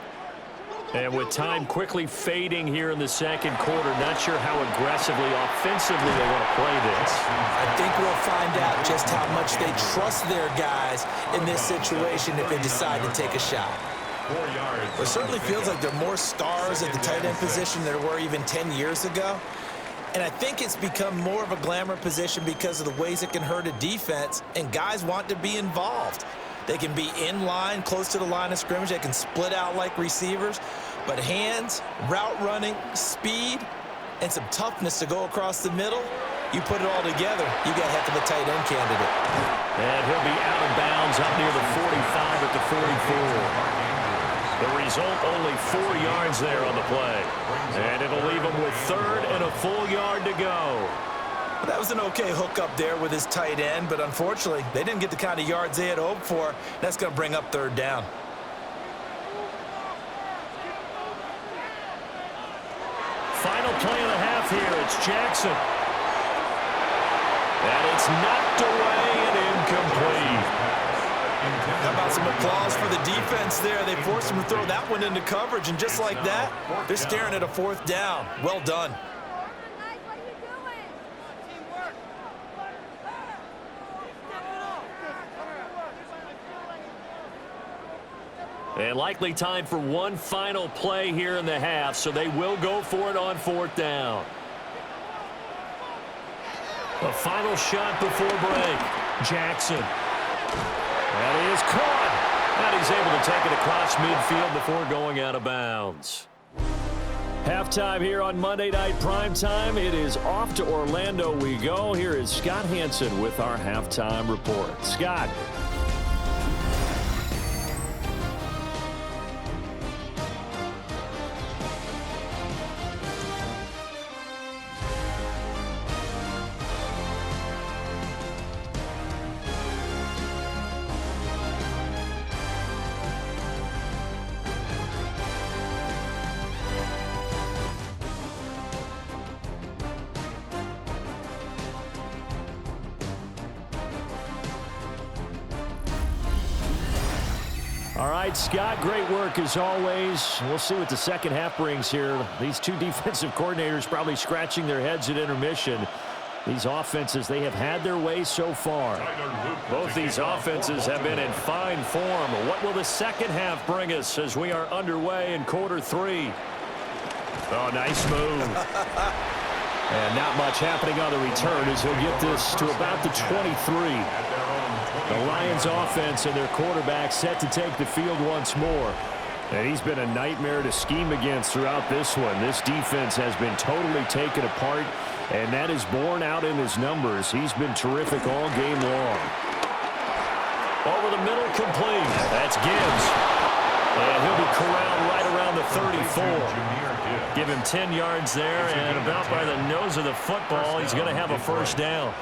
And with time quickly fading here in the 2nd quarter, not sure how aggressively, offensively they want to play this. I think we'll find out just how much they trust their guys in this situation if they decide to take a shot. It certainly feels like there are more stars at the tight end position than there were even 10 years ago. And I think it's become more of a glamour position because of the ways it can hurt a defense, and guys want to be involved. They can be in line, close to the line of scrimmage. They can split out like receivers. But hands, route running, speed, and some toughness to go across the middle, you put it all together, you got a heck of a tight end candidate. And he'll be out of bounds up near the 45 at the 44. The result, only 4 yards there on the play. And it'll leave him with 3rd and a full yard to go. That was an okay hook up there with his tight end, but unfortunately, they didn't get the kind of yards they had hoped for. That's going to bring up 3rd down. Final play of the half here. It's Jackson. And it's knocked away and incomplete. How about some applause for the defense there? They forced him to throw that one into coverage, and just like that, they're staring at a 4th down. Well done. And likely time for one final play here in the half, so they will go for it on 4th down. A final shot before break. Jackson. That is caught. And he's able to take it across midfield before going out of bounds. Halftime here on Monday Night Primetime. It is off to Orlando we go. Here is Scott Hansen with our halftime report. Scott. All right, Scott, great work as always. We'll see what the second half brings here. These two defensive coordinators probably scratching their heads at intermission. These offenses, they have had their way so far. Both these offenses have been in fine form. What will the second half bring us as we are underway in quarter 3? Oh, nice move. And not much happening on the return as he'll get this to about the 23. The Lions offense and their quarterback set to take the field once more. And he's been a nightmare to scheme against throughout this one. This defense has been totally taken apart. And that is borne out in his numbers. He's been terrific all game long. Over the middle, complete. That's Gibbs. And he'll be corralled right around the 34. Give him 10 yards there, and about by the nose of the football, he's going to have a first down.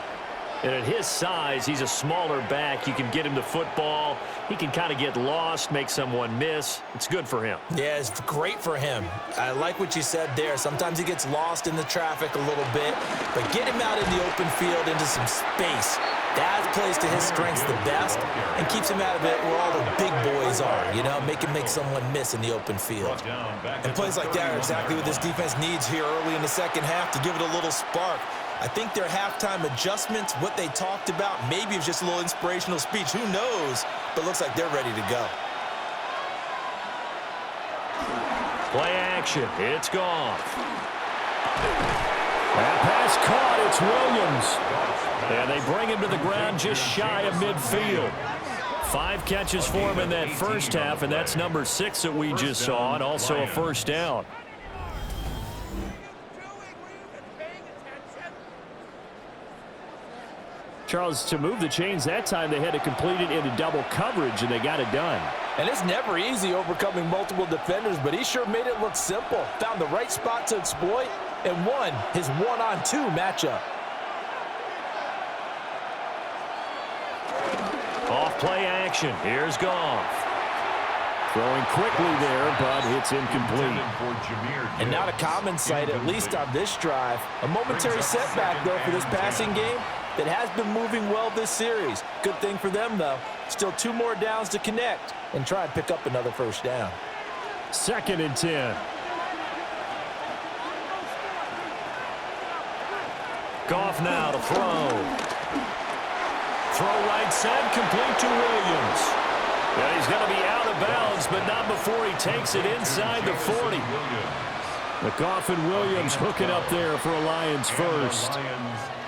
And at his size, he's a smaller back. You can get him the football. He can kind of get lost, make someone miss. It's good for him. Yeah, it's great for him. I like what you said there. Sometimes he gets lost in the traffic a little bit, but get him out in the open field into some space. That plays to his strengths the best and keeps him out of it where all the big boys are, you know, make him make someone miss in the open field. And plays like that are exactly what this defense needs here early in the second half to give it a little spark. I think their halftime adjustments, what they talked about, maybe it's just a little inspirational speech. Who knows? But looks like they're ready to go. Play action. It's gone. That pass caught. It's Williams. And they bring him to the ground just shy of midfield. 5 catches for him in that first half, and that's number 6 that we just saw, and also a first down. Charles, to move the chains that time, they had to complete it into double coverage, and they got it done. And it's never easy overcoming multiple defenders, but he sure made it look simple. Found the right spot to exploit and won his 1-on-2 matchup. Off play action. Here's Goff. Throwing quickly there, but it's incomplete. And not a common sight, at least on this drive. A momentary setback, though, for this passing game that has been moving well this series. Good thing for them, though. Still 2 more downs to connect and try and pick up another first down. 2nd and 10. Goff now to throw. Throw right side, complete to Williams. Yeah, he's going to be out of bounds, but not before he takes it inside the 40. Goff and Williams hooking up there for a Lions first.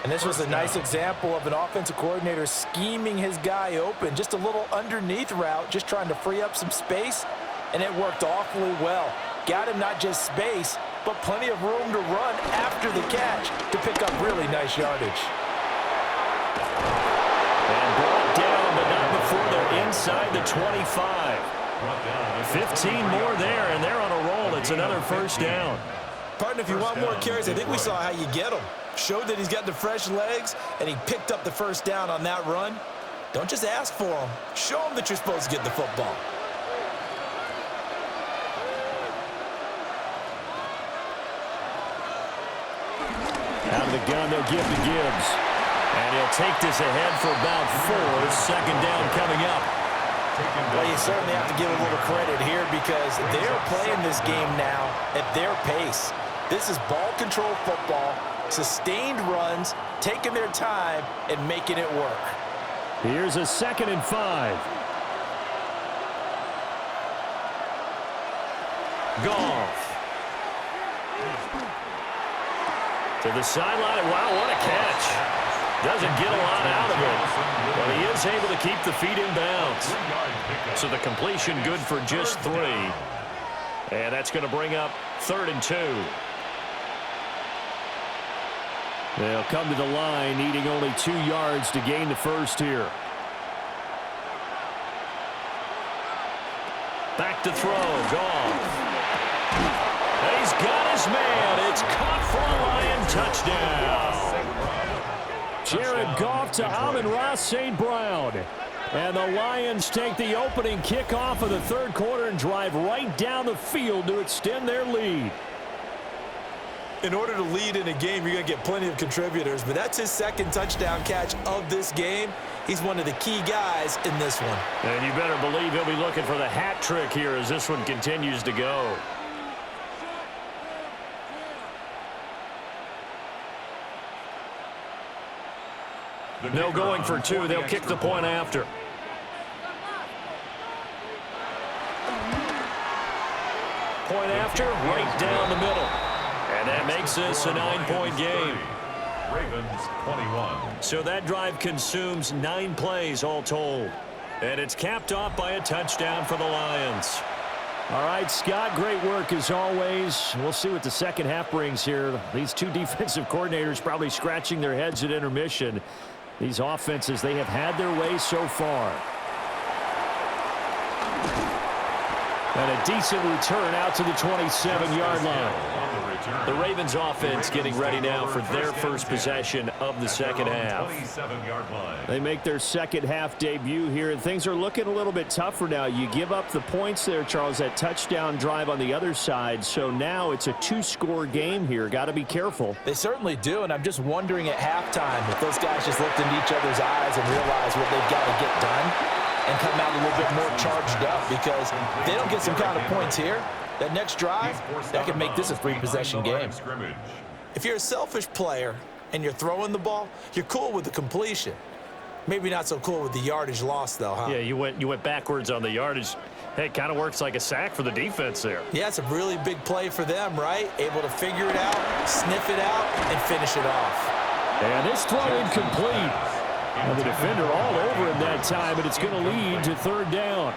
And this was a nice example of an offensive coordinator scheming his guy open. Just a little underneath route, just trying to free up some space, and it worked awfully well. Got him not just space, but plenty of room to run after the catch to pick up really nice yardage. And brought down, but not before they're inside the 25. 15 more there, and they're on a roll. It's another first down. Partner, if you want more carries, I think we saw how you get them. Showed that he's got the fresh legs, and he picked up the first down on that run. Don't just ask for them. Show them that you're supposed to get the football. Out of the gun, they'll give to Gibbs. And he'll take this ahead for about 4. Second down coming up. Well, you certainly have to give a little credit here because they're playing this game now at their pace. This is ball control football, sustained runs, taking their time, and making it work. Here's a 2nd and 5. Goff. To the sideline. Wow, what a catch. Doesn't get a lot out of it, but he is able to keep the feet in bounds. So the completion good for just 3. And that's going to bring up 3rd and 2. They'll come to the line, needing only 2 yards to gain the first here. Back to throw. Goff. He's got his man. It's caught for a Lion touchdown. Jared Goff to Amon-Ra St. Brown. And the Lions take the opening kickoff of the 3rd quarter and drive right down the field to extend their lead. In order to lead in a game, you're going to get plenty of contributors, but that's his 2nd touchdown catch of this game. He's one of the key guys in this one. And you better believe he'll be looking for the hat trick here as this one continues to go. No going for 2. They'll kick the point after. Point after, right down the middle. And that makes this a 9-point game. Ravens 21. So that drive consumes 9 plays all told. And it's capped off by a touchdown for the Lions. All right, Scott, great work as always. We'll see what the second half brings here. These two defensive coordinators probably scratching their heads at intermission. These offenses, they have had their way so far. And a decent return out to the 27-yard line. The Ravens offense getting ready now for their first possession of the second half. They make their second half debut here, and things are looking a little bit tougher now. You give up the points there, Charles, that touchdown drive on the other side. So now it's a two-score game here. Got to be careful. They certainly do, and I'm just wondering at halftime if those guys just looked into each other's eyes and realized what they've got to get done and come out a little bit more charged up, because if they don't get some kind of points here, that next drive, that could make this a free-possession game. If you're a selfish player and you're throwing the ball, you're cool with the completion. Maybe not so cool with the yardage loss, though, huh? Yeah, you went backwards on the yardage. Hey, it kind of works like a sack for the defense there. Yeah, it's a really big play for them, right? Able to figure it out, sniff it out, and finish it off. And this throw incomplete. And the defender all over him that time, and it's going to lead to third down.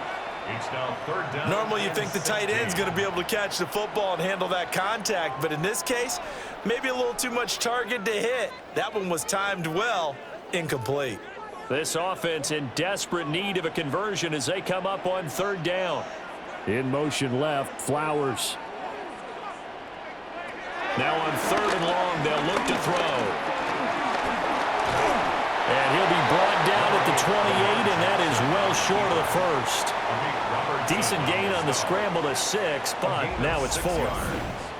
Normally you think the tight end's going to be able to catch the football and handle that contact, but in this case, maybe a little too much target to hit. That one was timed well, incomplete. This offense in desperate need of a conversion as they come up on third down. In motion left, Flowers. Now on third and long, they'll look to throw. And he'll be brought down at the 28, and that is well short of the first. Decent gain on the scramble to 6, but now it's 4.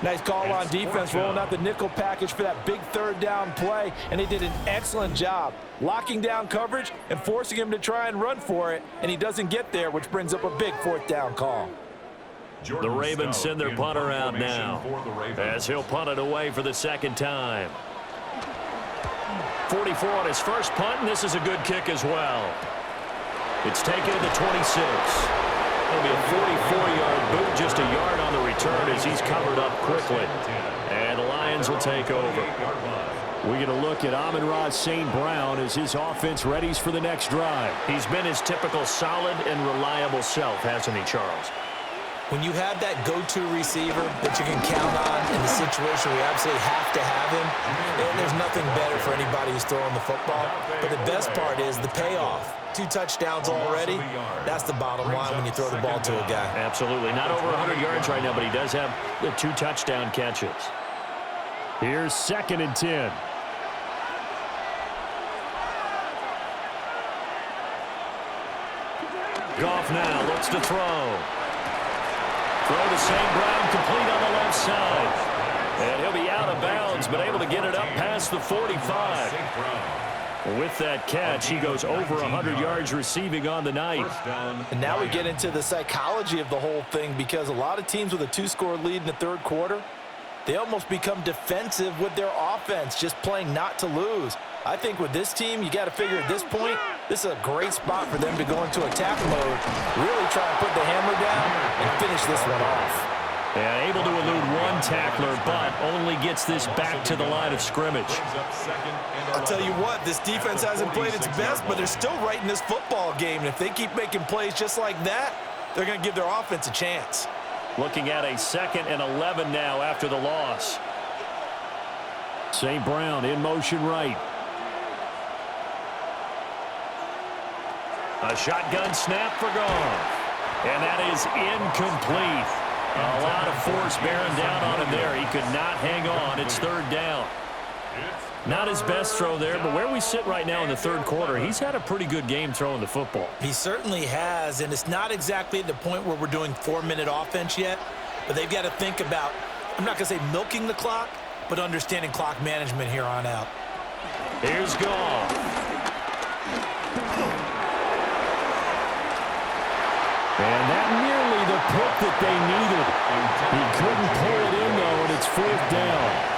Nice call on defense, rolling out the nickel package for that big third down play, and they did an excellent job locking down coverage and forcing him to try and run for it, and he doesn't get there, which brings up a big fourth down call. The Ravens send their punter out now as he'll punt it away for the second time. 44 on his first punt, and this is a good kick as well. It's taken to the 26. It'll be a 44-yard boot, just a yard on the return as he's covered up quickly. And the Lions will take over. We get a look at Amon-Ra St. Brown as his offense readies for the next drive. He's been his typical solid and reliable self, hasn't he, Charles? When you have that go-to receiver that you can count on in the situation where you absolutely have to have him, there's nothing better for anybody who's throwing the football. But the best part is the payoff. 2 touchdowns already. That's the bottom line when you throw the ball to a guy. Absolutely. Not over 100 yards right now, but he does have the 2 touchdown catches. Here's 2nd and 10. Goff now looks to throw. Throw to St. Brown, complete on the left side. And he'll be out of bounds, but able to get it up past the 45. With that catch, he goes over 100 yards receiving on the night. And now we get into the psychology of the whole thing, because a lot of teams with a 2-score lead in the third quarter, they almost become defensive with their offense, just playing not to lose. I think with this team, you got to figure at this point, this is a great spot for them to go into attack mode, really try and put the hammer down and finish this one off. Yeah, able to elude one tackler, but only gets this back to the line of scrimmage. I'll tell you what, this defense hasn't played its best, but they're still right in this football game. And if they keep making plays just like that, they're going to give their offense a chance. Looking at a 2nd and 11 now after the loss. St. Brown in motion right. A shotgun snap for Goff. And that is incomplete. A lot of force bearing down on him there. He could not hang on. It's third down. Not his best throw there, but where we sit right now in the third quarter, he's had a pretty good game throwing the football. He certainly has, and it's not exactly at the point where we're doing 4-minute offense yet, but they've got to think about, I'm not going to say milking the clock, but understanding clock management here on out. Here's Goff. And that nearly the pick that they needed. He couldn't pull it in, though, and it's 4th down.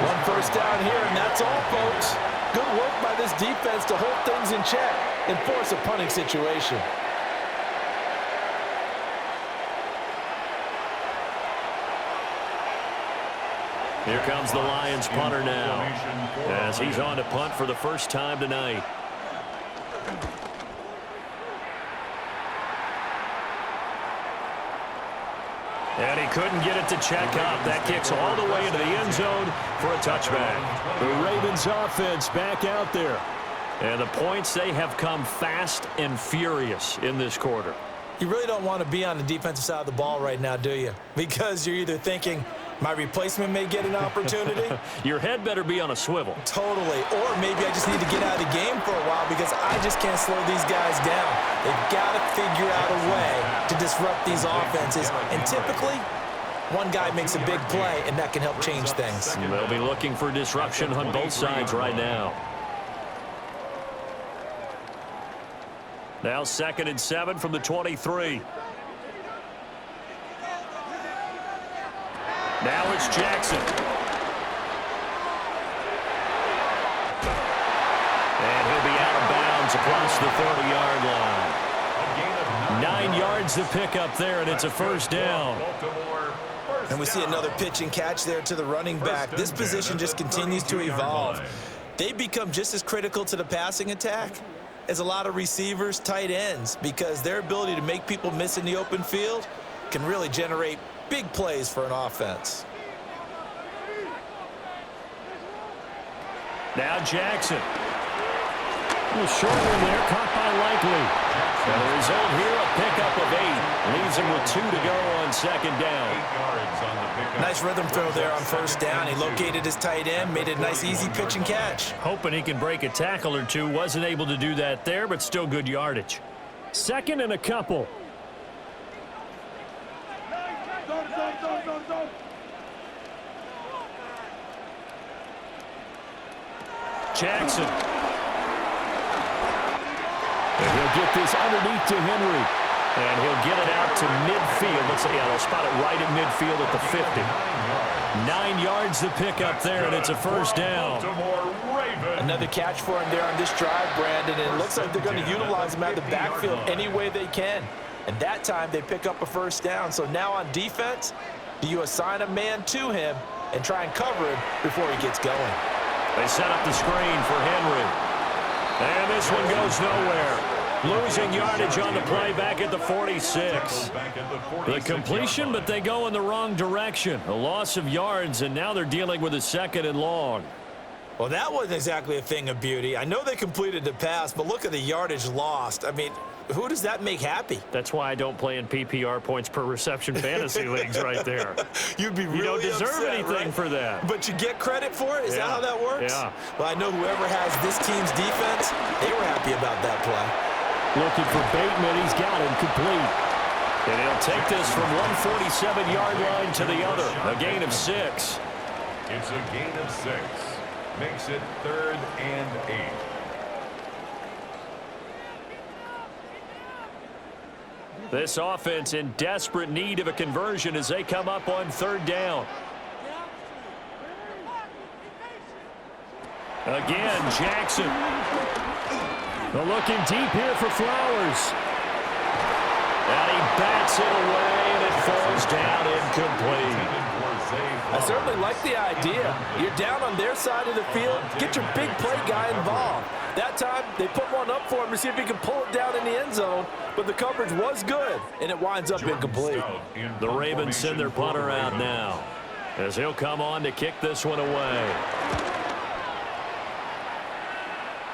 One first down here, and that's all, folks. Good work by this defense to hold things in check and force a punting situation. Here comes the Lions punter now, as he's on to punt for the first time tonight. And he couldn't get it to check up. That kicks all the way into the end zone for a touchback. The Ravens offense back out there. And the points, they have come fast and furious in this quarter. You really don't want to be on the defensive side of the ball right now, do you? Because you're either thinking, my replacement may get an opportunity. Your head better be on a swivel. Totally. Or maybe I just need to get out of the game for a while because I just can't slow these guys down. They've got to figure out a way to disrupt these offenses. And typically, one guy makes a big play, and that can help change things. They'll be looking for disruption on both sides right now. Now 2nd and 7 from the 23. Now it's Jackson. And he'll be out of bounds across the 30-yard line. 9 yards to pick up there, and it's a first down. And we see another pitch and catch there to the running back. This position just continues to evolve. They become just as critical to the passing attack as a lot of receivers, tight ends, because their ability to make people miss in the open field can really generate big plays for an offense. Now Jackson. A short one there, caught by Likely. So the result here, a pickup of 8. Leaves him with 2 to go on 2nd down. Nice rhythm throw there on 1st down. He located his tight end, made a nice easy pitch and catch. Hoping he can break a tackle or two. Wasn't able to do that there, but still good yardage. 2nd and a couple. Jackson. And he'll get this underneath to Henry. And he'll get it out to midfield. Let's see, yeah, they'll spot it right at midfield at the 50. 9 yards to pick up there, and it's a first down. Another catch for him there on this drive, Brandon, and it looks like they're going to utilize him out of the backfield any way they can. And that time they pick up a first down. So now on defense, do you assign a man to him and try and cover him before he gets going? They set up the screen for Henry. And this one goes nowhere. Losing yardage on the play back at the 46. The completion, but they go in the wrong direction. A loss of yards, and now they're dealing with a 2nd and long. Well, that wasn't exactly a thing of beauty. I know they completed the pass, but look at the yardage lost. I mean, who does that make happy? That's why I don't play in PPR points per reception fantasy leagues right there. You'd be really You don't deserve upset, anything right? for that. But you get credit for it? Is that how that works? Yeah. Well, I know whoever has this team's defense, they were happy about that play. Looking for Bateman. He's got him complete. And he'll take this from 147-yard line to the other. A gain of 6. It's a gain of 6. Makes it 3rd and 8. This offense in desperate need of a conversion as they come up on 3rd down. Again, Jackson. They're looking deep here for Flowers. And he bats it away, and it falls down incomplete. I certainly like the idea. You're down on their side of the field. Get your big play guy involved. That time, they put one up for him to see if he can pull it down in the end zone, but the coverage was good, and it winds up incomplete. The Ravens send their punter out now as he'll come on to kick this one away.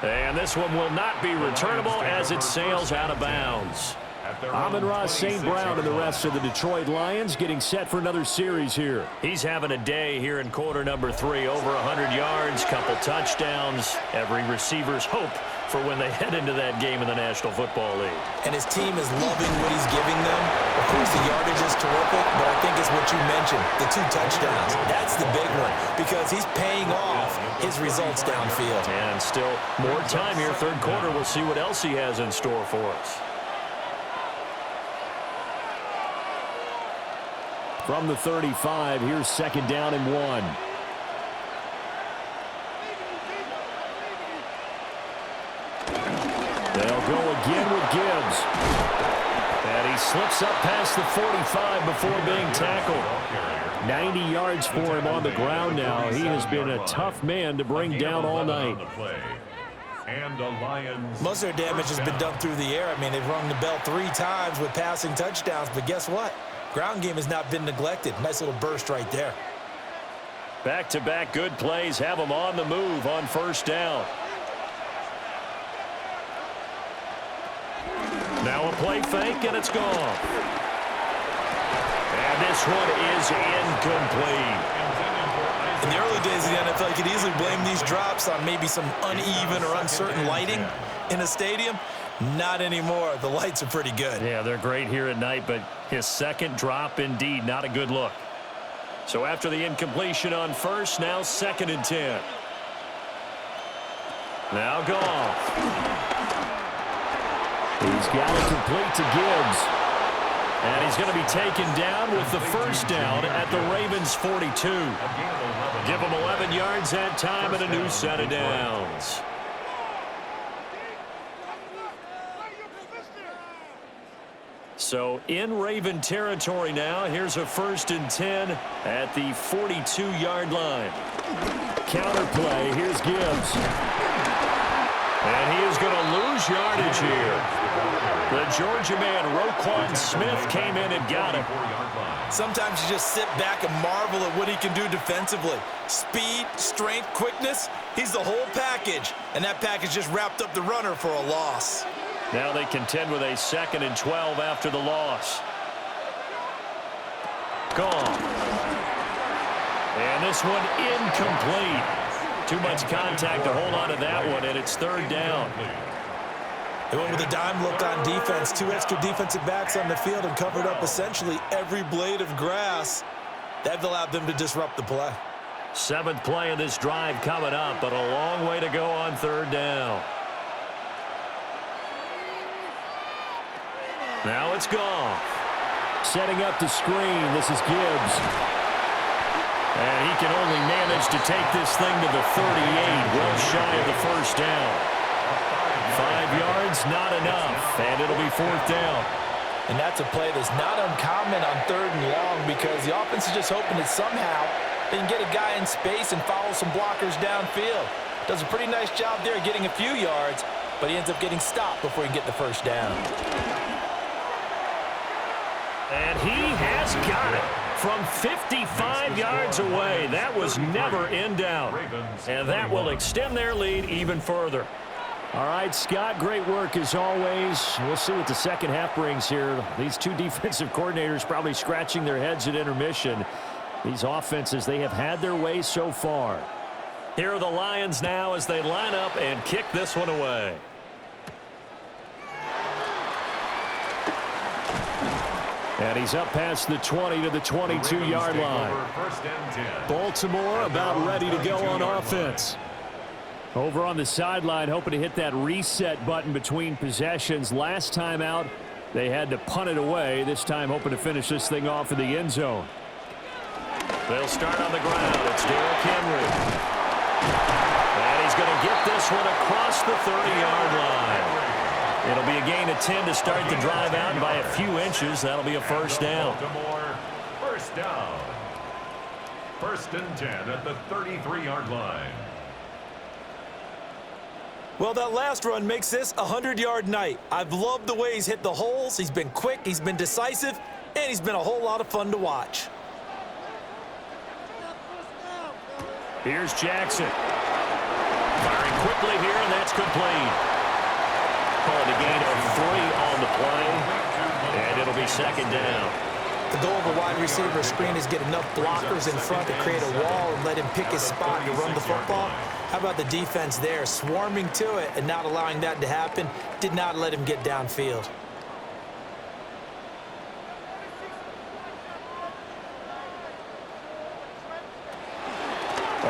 And this one will not be returnable as it sails out of bounds. Amon-Ra St. Brown and the rest of the Detroit Lions getting set for another series here. He's having a day here in quarter number 3. Over 100 yards, couple touchdowns. Every receiver's hope for when they head into that game in the National Football League. And his team is loving what he's giving them. Of course, the yardage is terrific, but I think it's what you mentioned, the 2 touchdowns. That's the big one because he's paying off his results downfield. And still more time here, 3rd quarter. We'll see what else he has in store for us. From the 35, here's 2nd down and 1. They'll go again with Gibbs. And he slips up past the 45 before being tackled. 90 yards for him on the ground now. He has been a tough man to bring down all night. And the Lions. Most of their damage has been done through the air. I mean, they've rung the bell 3 times with passing touchdowns, but guess what? Ground game has not been neglected. Nice little burst right there. Back-to-back good plays have them on the move on first down. Now a play fake, and it's gone. And this one is incomplete. In the early days of the NFL, you could easily blame these drops on maybe some uneven or uncertain lighting in a stadium. Not anymore. The lights are pretty good. Yeah, they're great here at night, but his second drop, indeed, not a good look. So after the incompletion on first, now 2nd and 10. Now Goff. He's got it complete to Gibbs. And he's going to be taken down with the first down at the Ravens' 42. Give him 11 yards that time and a new set of downs. So in Raven territory now. Here's a 1st and 10 at the 42-yard line. Counter play. Here's Gibbs. And he is going to lose yardage here. The Georgia man, Roquan Smith, came in and got him. Sometimes you just sit back and marvel at what he can do defensively. Speed, strength, quickness. He's the whole package. And that package just wrapped up the runner for a loss. Now they contend with a 2nd and 12 after the loss. Gone. And this one incomplete. Too much contact to hold on to that one, and it's 3rd down. They went with a dime look on defense. 2 extra defensive backs on the field and covered up essentially every blade of grass. That allowed them to disrupt the play. 7th play of this drive coming up, but a long way to go on 3rd down. Now it's Goff. Setting up the screen. This is Gibbs. And he can only manage to take this thing to the 38, well shy of the first down. 5 yards, not enough, and it'll be 4th down. And that's a play that's not uncommon on 3rd and long because the offense is just hoping that somehow they can get a guy in space and follow some blockers downfield. Does a pretty nice job there getting a few yards, but he ends up getting stopped before he can get the first down. And he has got it from 55 yards away. That was never in doubt. And that will extend their lead even further. All right, Scott, great work as always. We'll see what the second half brings here. These 2 defensive coordinators probably scratching their heads at intermission. These offenses, they have had their way so far. Here are the Lions now as they line up and kick this one away. And he's up past the 20 to the 22-yard line. Baltimore about ready to go on offense. Over on the sideline, hoping to hit that reset button between possessions. Last time out, they had to punt it away. This time, hoping to finish this thing off in the end zone. They'll start on the ground. It's Derrick Henry. And he's going to get this one across the 30-yard line. It'll be a gain of 10 to start the drive out, and by a few inches, that'll be a first down. First down. 1st and 10 at the 33-yard line. Well, that last run makes this a 100-yard night. I've loved the way he's hit the holes. He's been quick, he's been decisive, and he's been a whole lot of fun to watch. Here's Jackson. Firing quickly here, and that's complete. Calling a gain of 3 on the play, and it'll be 2nd down. The goal of a wide receiver screen is get enough blockers in front to create a wall and let him pick his spot to run the football. How about the defense there, swarming to it and not allowing that to happen? Did not let him get downfield.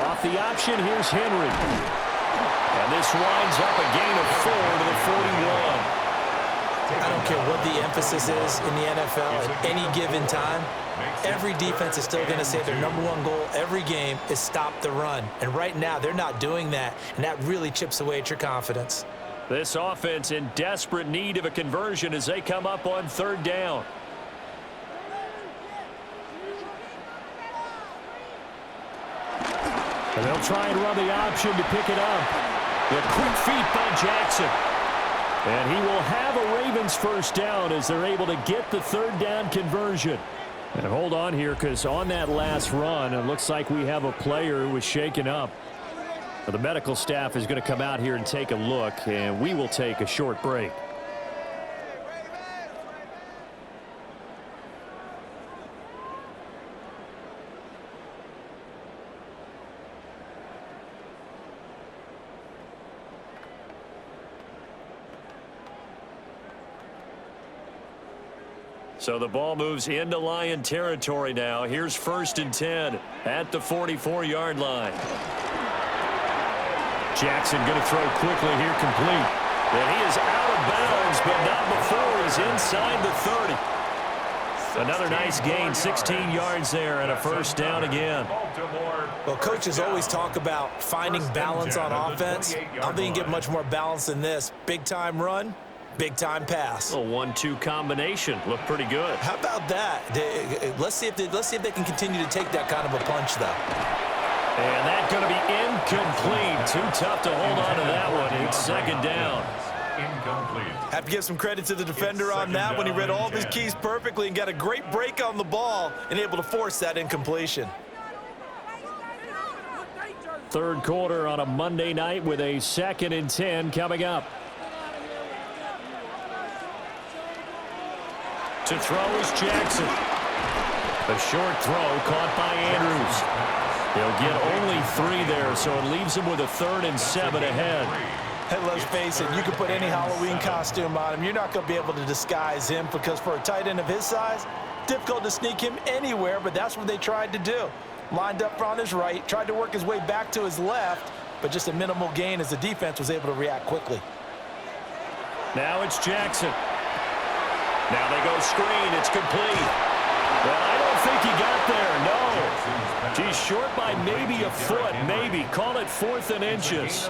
Off the option, here's Henry. And this winds up a gain of 4 to the 41. I don't care what the emphasis is in the NFL at any given time. Every defense is still going to say their #1 goal every game is stop the run. And right now, they're not doing that, and that really chips away at your confidence. This offense in desperate need of a conversion as they come up on 3rd down. And they'll try and run the option to pick it up. The quick feet by Jackson. And he will have a Ravens first down as they're able to get the 3rd down conversion. And hold on here, because on that last run, it looks like we have a player who was shaken up. The medical staff is going to come out here and take a look, and we will take a short break. So the ball moves into Lion territory now. Here's 1st and 10 at the 44-yard line. Jackson going to throw quickly here, complete. And he is out of bounds, but not before he's inside the 30. Another nice gain, 16 yards there, and a 1st down again. Well, coaches always talk about finding balance on offense. I don't think you get much more balance than this. Big-time run, big-time pass. A 1-2 combination. Looked pretty good. How about that? Let's see if they can continue to take that kind of a punch, though. And that's going to be incomplete. Too tough to hold on to that one. It's 2nd down. Incomplete. Have to give some credit to the defender on that when he read all of his keys perfectly and got a great break on the ball and able to force that incompletion. 3rd quarter on a Monday night with a 2nd and 10 coming up. To throw is Jackson. A short throw caught by Andrews. He'll get only 3 there, so it leaves him with a 3rd and 7 ahead. Hey, let's face it, you can put any Halloween costume on him. You're not going to be able to disguise him because for a tight end of his size, difficult to sneak him anywhere, but that's what they tried to do. Lined up on his right, tried to work his way back to his left, but just a minimal gain as the defense was able to react quickly. Now it's Jackson. Now they go screen. It's complete. Well, I don't think he got there. No. He's short by maybe a foot, maybe. Call it 4th and inches.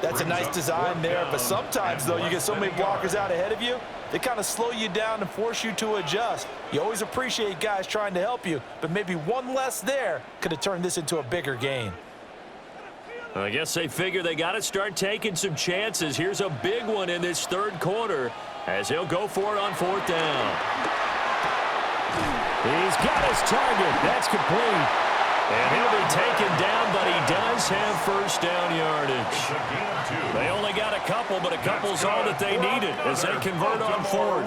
That's a nice design there, but sometimes, though, you get so many blockers out ahead of you, they kind of slow you down and force you to adjust. You always appreciate guys trying to help you, but maybe one less there could have turned this into a bigger gain. I guess they figure they got to start taking some chances. Here's a big one in this 3rd quarter as he'll go for it on 4th down. He's got his target. That's complete. And he'll be taken down, but he does have 1st down yardage. They only got a couple, but a couple's all that they needed as they convert on 4th.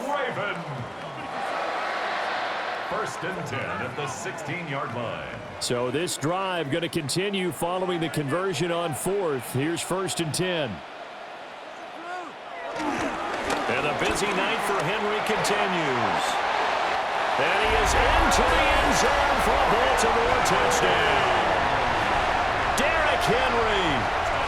1st and 10 at the 16-yard line. So this drive going to continue following the conversion on 4th. Here's 1st and 10. And a busy night for Henry continues. And he is into the end zone for a Baltimore touchdown. Derrick Henry,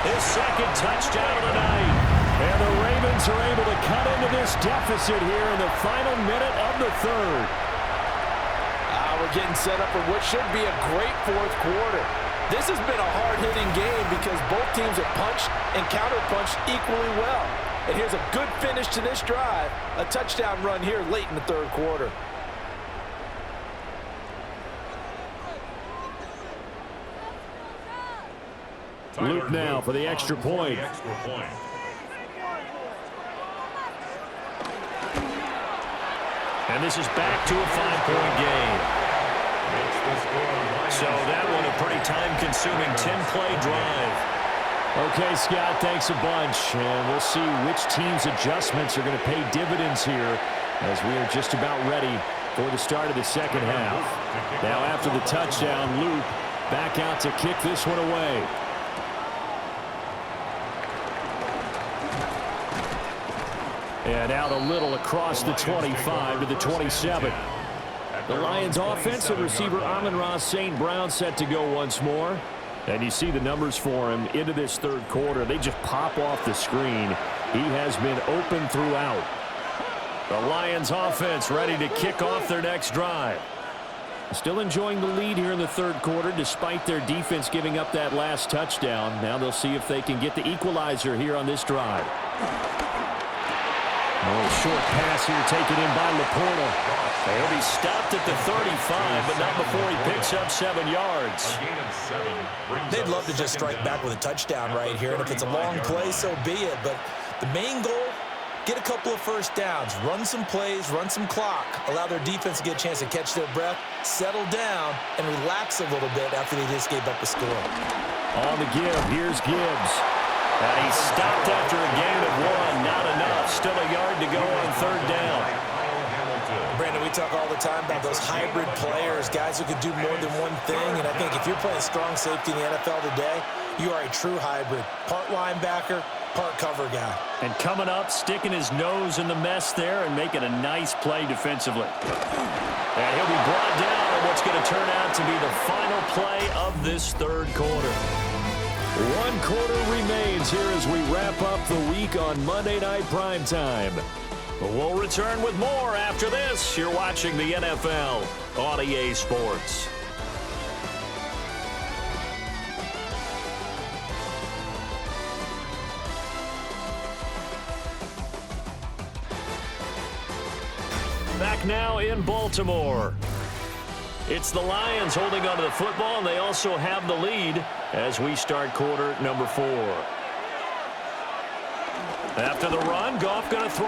his 2nd touchdown of the night. And the Ravens are able to cut into this deficit here in the final minute of the 3rd. We're getting set up for what should be a great 4th quarter. This has been a hard-hitting game because both teams have punched and counter-punched equally well. And here's a good finish to this drive, a touchdown run here late in the 3rd quarter. Luke now for the extra point. And this is back to a 5-point game. So that one a pretty time-consuming 10-play drive. Okay, Scott, thanks a bunch. And we'll see which team's adjustments are going to pay dividends here as we are just about ready for the start of the 2nd half. Now after the touchdown, Luke back out to kick this one away. And out a little across the 25 to the 27. The Lions offensive receiver Amon-Ra St. Brown set to go once more. And you see the numbers for him into this 3rd quarter. They just pop off the screen. He has been open throughout. The Lions offense ready to kick off their next drive. Still enjoying the lead here in the 3rd quarter despite their defense giving up that last touchdown. Now they'll see if they can get the equalizer here on this drive. Oh, short pass here taken in by Laporta. He'll be stopped at the 35, but not before he picks up 7 yards. They'd love to just strike back with a touchdown right here, and if it's a long play, so be it. But the main goal, get a couple of first downs, run some plays, run some clock, allow their defense to get a chance to catch their breath, settle down, and relax a little bit after they just gave up a score. On the give, here's Gibbs. And he stopped after a gain of 1. Not enough. Still a yard to go on third down. Brandon, we talk all the time about those hybrid players, guys who could do more than one thing. And I think if you're playing strong safety in the NFL today, you are a true hybrid. Part linebacker, part cover guy. And coming up, sticking his nose in the mess there and making a nice play defensively. And he'll be brought down on what's going to turn out to be the final play of this third quarter. 1 quarter remains here as we wrap up the week on Monday Night Primetime. We'll return with more after this. You're watching the NFL on EA Sports. Back now in Baltimore. It's the Lions holding onto the football, and they also have the lead as we start quarter number 4. After the run, Goff going to throw.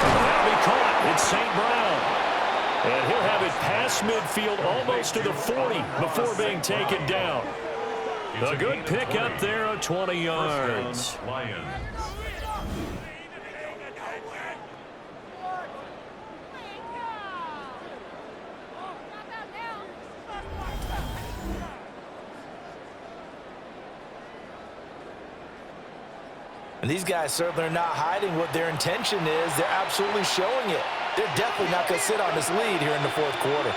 That'll be caught. It's St. Brown. And he'll have it past midfield almost to the 40 before being taken down. A good pick up there of 20 yards. And these guys certainly are not hiding what their intention is. They're absolutely showing it. They're definitely not going to sit on this lead here in the fourth quarter.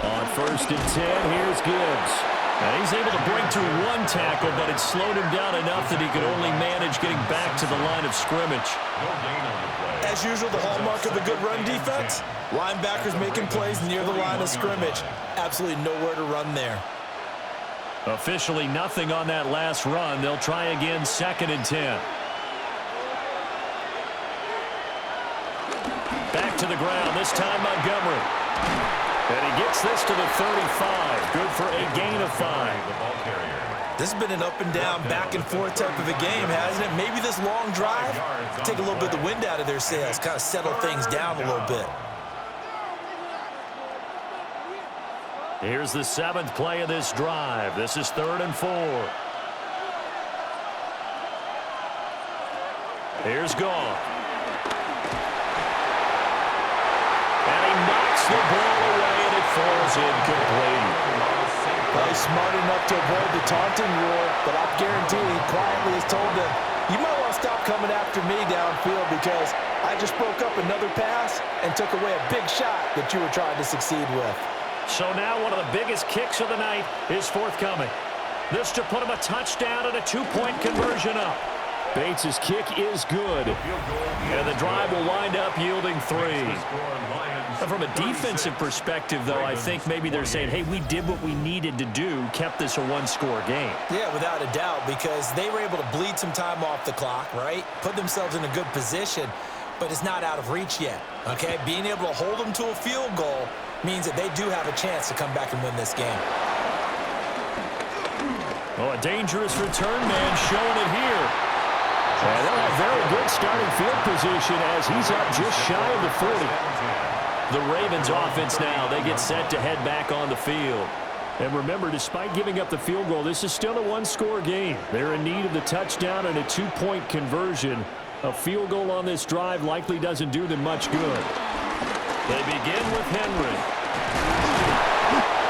On 1st and 10, here's Gibbs. And he's able to bring to 1 tackle, but it slowed him down enough that he could only manage getting back to the line of scrimmage. As usual, the hallmark of a good run defense, linebackers making plays near the line of scrimmage. Absolutely nowhere to run there. Officially nothing on that last run. They'll try again 2nd and 10. Back to the ground, this time Montgomery. And he gets this to the 35. Good for a gain of 5. This has been an up and down, back and forth type of a game, hasn't it? Maybe this long drive, take a little bit of the wind out of their sails, kind of settle things down a little bit. Here's the 7th play of this drive. This is 3rd and 4. Here's Goff. And he knocks the ball away, and it falls incomplete. Probably smart enough to avoid the taunting rule, but I guarantee he quietly has told them, you might want to stop coming after me downfield because I just broke up another pass and took away a big shot that you were trying to succeed with. So now one of the biggest kicks of the night is forthcoming. This to put him a touchdown and a 2-point conversion up. Bates' kick is good. And the drive will wind up yielding 3. From a defensive perspective, though, I think maybe they're saying, hey, we did what we needed to do, kept this a 1-score game. Yeah, without a doubt, because they were able to bleed some time off the clock, right? Put themselves in a good position, but it's not out of reach yet, okay? Being able to hold them to a field goal means that they do have a chance to come back and win this game. Oh, a dangerous return man showing it here. And they'll have very good starting field position as he's up just shy of the 40. The Ravens offense now, they get set to head back on the field. And remember, despite giving up the field goal, this is still a 1-score game. They're in need of the touchdown and a 2-point conversion. A field goal on this drive likely doesn't do them much good. They begin with Henry.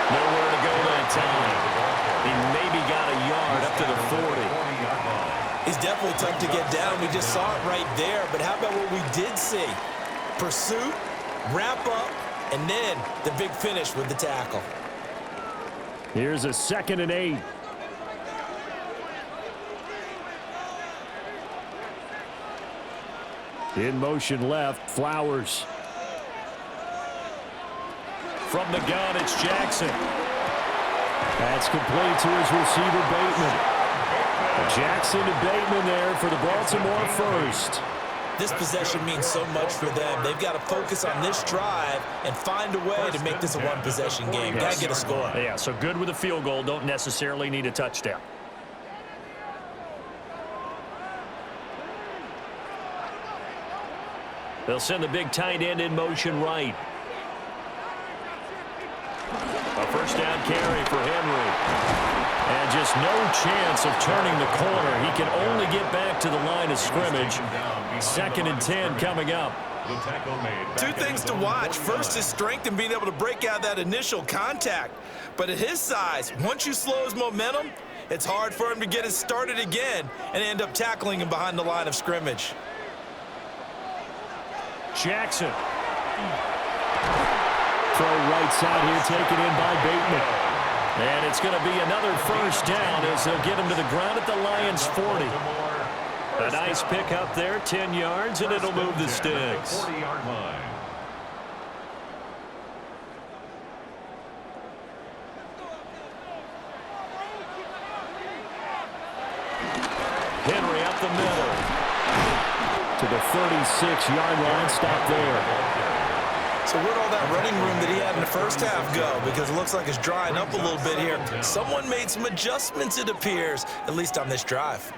Nowhere to go that time. He maybe got a yard up to the 40. He's definitely tough to get down. We just saw it right there. But how about what we did see? Pursuit, wrap up, and then the big finish with the tackle. Here's a 2nd and 8. In motion left, Flowers. From the gun, it's Jackson. That's complete to his receiver, Bateman. Jackson to Bateman there for the Baltimore first. This possession means so much for them. They've got to focus on this drive and find a way to make this a one-possession game. Got to get a score. Yeah, so good with a field goal. Don't necessarily need a touchdown. They'll send the big tight end in motion right. A first down carry for Henry. And just no chance of turning the corner. He can only get back to the line of scrimmage. 2nd and 10 coming up. Two things to watch. First is strength and being able to break out that initial contact. But at his size, once you slow his momentum, it's hard for him to get it started again and end up tackling him behind the line of scrimmage. Jackson. Throw right side here, taken in by Bateman. And it's going to be another first down as they'll get him to the ground at the Lions' 40. A nice pick up there, 10 yards, and it'll move the sticks. 40-yard line. Henry up the middle. To the 36-yard line, stop there. So where'd all that running room that he had in the first half go? Because it looks like it's drying up a little bit here. Someone made some adjustments, it appears, at least on this drive.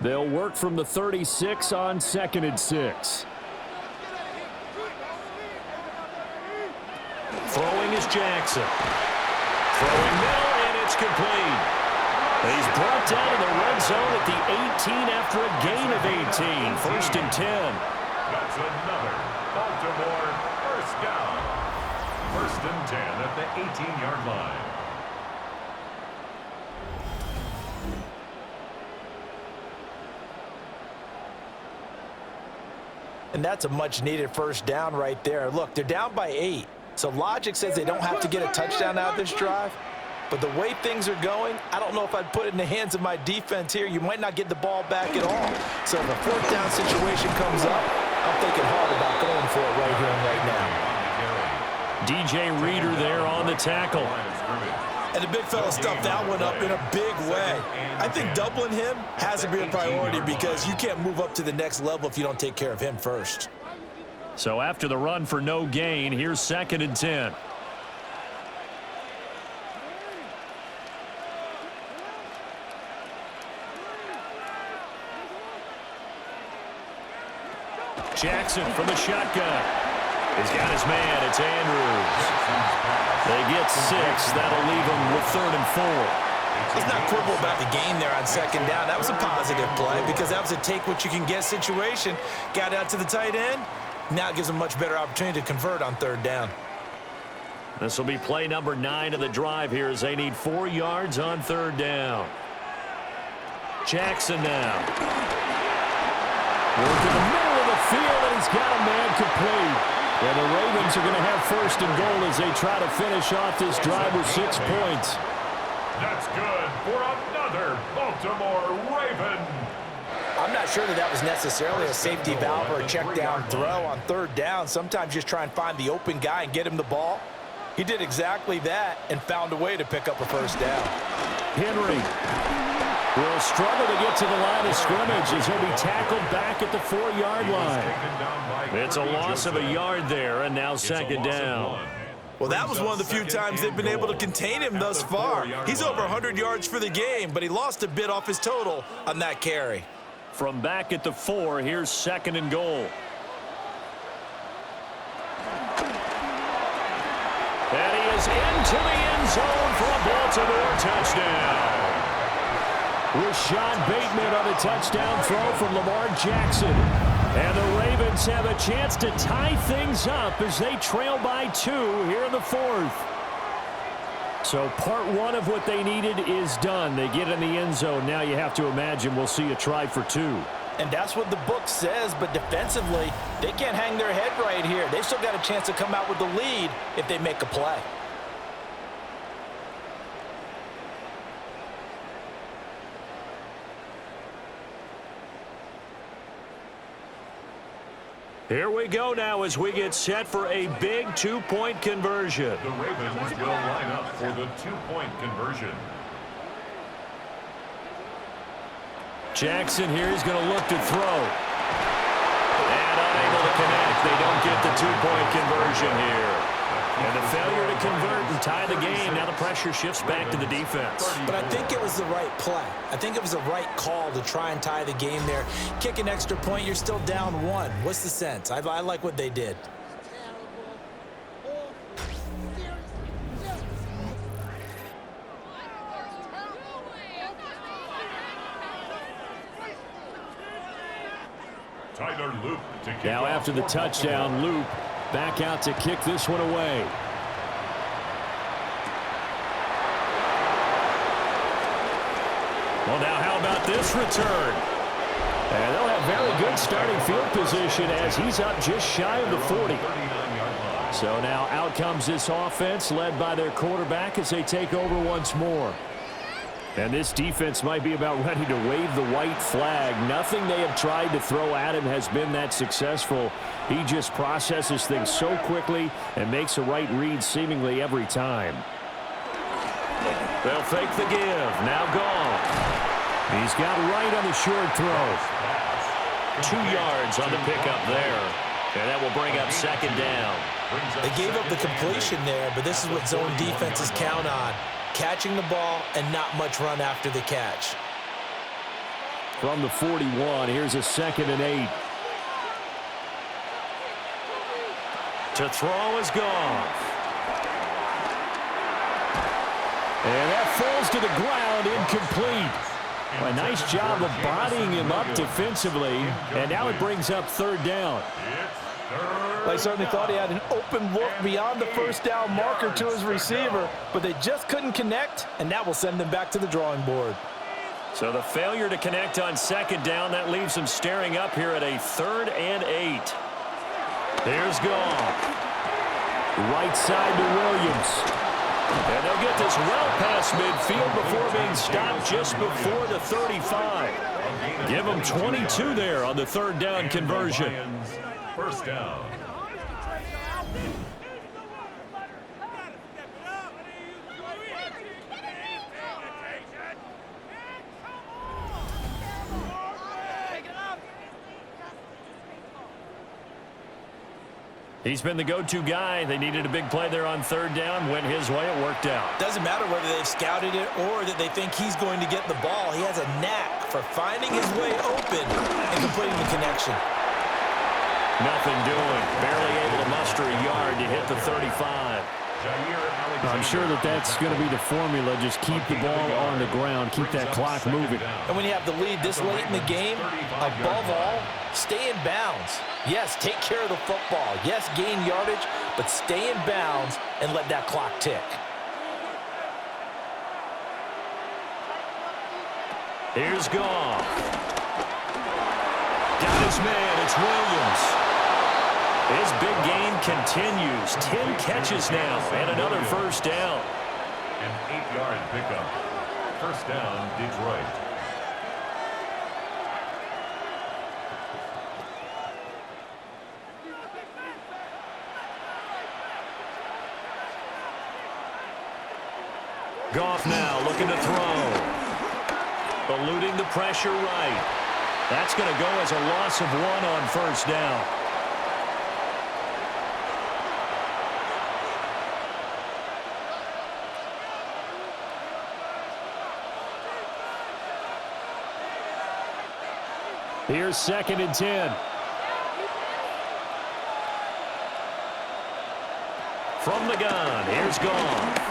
They'll work from the 36 on 2nd and 6. Throwing is Jackson. Throwing middle, and it's complete. He's brought down in the red zone at the 18 after a gain of 18. 1st and 10. That's another Baltimore first down. 1st and 10 at the 18-yard line. And that's a much-needed first down right there. Look, they're down by 8. So logic says they don't have to get a touchdown out of this drive. But the way things are going, I don't know if I'd put it in the hands of my defense here. You might not get the ball back at all. So if a 4th down situation comes up, I'm thinking hard about going for it right here and right now. DJ Reader there on the tackle. And the big fella stuffed that one up in a big way. I think doubling him has to be a priority because you can't move up to the next level if you don't take care of him first. So after the run for no gain, here's 2nd and 10. Jackson from the shotgun. He's got his man. It's Andrews. They get 6. That'll leave them with 3rd and 4. Let's not quibble about the game there on 2nd down. That was a positive play because that was a take-what-you-can-get situation. Got out to the tight end. Now it gives them a much better opportunity to convert on 3rd down. This will be play number 9 of the drive here as they need 4 yards on 3rd down. Jackson now. Working the middle of the field, and he's got a man complete. And the Ravens are going to have 1st and goal as they try to finish off this drive with 6 points. That's good for another Baltimore Raven. I'm not sure that was necessarily a safety valve or a check down throw on 3rd down. Sometimes just try and find the open guy and get him the ball. He did exactly that and found a way to pick up a 1st down. Henry will struggle to get to the line of scrimmage as he'll be tackled back at the 4-yard line. It's a loss of a yard there, and now 2nd down. Well, that was one of the few times they've been able to contain him thus far. He's over 100 yards for the game, but he lost a bit off his total on that carry. From back at the 4, here's 2nd and goal. And he is into the end zone for a Baltimore touchdown. Rashad Bateman on a touchdown throw from Lamar Jackson. And the Ravens have a chance to tie things up as they trail by 2 here in the 4th. So part 1 of what they needed is done. They get in the end zone. Now you have to imagine we'll see a try for 2. And that's what the book says, but defensively, they can't hang their head right here. They've still got a chance to come out with the lead if they make a play. Here we go now as we get set for a big 2-point conversion. The Ravens will line up for the 2-point conversion. Jackson here is going to look to throw. And unable to connect. They don't get the two-point conversion here. And the failure to convert and tie the game. Now the pressure shifts back to the defense. But I think it was the right play. I think it was the right call to try and tie the game there. Kick an extra point, you're still down one. What's the sense? I like what they did. Now after the touchdown, Loop back out to kick this one away. Well, now how about this return? And they'll have very good starting field position as he's up just shy of the 40. So now out comes this offense led by their quarterback as they take over once more. And this defense might be about ready to wave the white flag. Nothing they have tried to throw at him has been that successful. He just processes things so quickly and makes a right read seemingly every time. They'll fake the give. Now gone. He's got right on the short throw. 2 yards on the pickup there. And that will bring up second down. They gave up the completion there, but this is what zone defenses count on. Catching the ball and not much run after the catch. From the 41, here's a 2nd and 8. To throw is gone. And that falls to the ground, incomplete. A nice job of bodying him up defensively, and now it brings up 3rd down. I certainly thought he had an open look beyond the first down marker to his receiver, but they just couldn't connect, and that will send them back to the drawing board. So the failure to connect on 2nd down, that leaves them staring up here at a 3rd and 8. Here's Goff. Right side to Williams. And they'll get this well past midfield before being stopped just before the 35. Give them 22 there on the 3rd down conversion. First down. He's been the go-to guy. They needed a big play there on 3rd down. Went his way. It worked out. Doesn't matter whether they've scouted it or that they think he's going to get the ball. He has a knack for finding his way open and completing the connection. Nothing doing. Barely able to muster a yard to hit the 35. I'm sure that's going to be the formula. Just keep the ball on the ground. Keep that clock moving. And when you have the lead this late in the game, above all, stay in bounds. Yes, take care of the football. Yes, gain yardage, but stay in bounds and let that clock tick. Here's Goff. Got his man. It's Williams. His big game continues. 10 catches now and another first down. An 8-yard pickup. First down, Detroit. Goff now looking to throw. Eluding the pressure right. That's going to go as a loss of 1 on first down. Here's 2nd and 10. From the gun, here's Goff.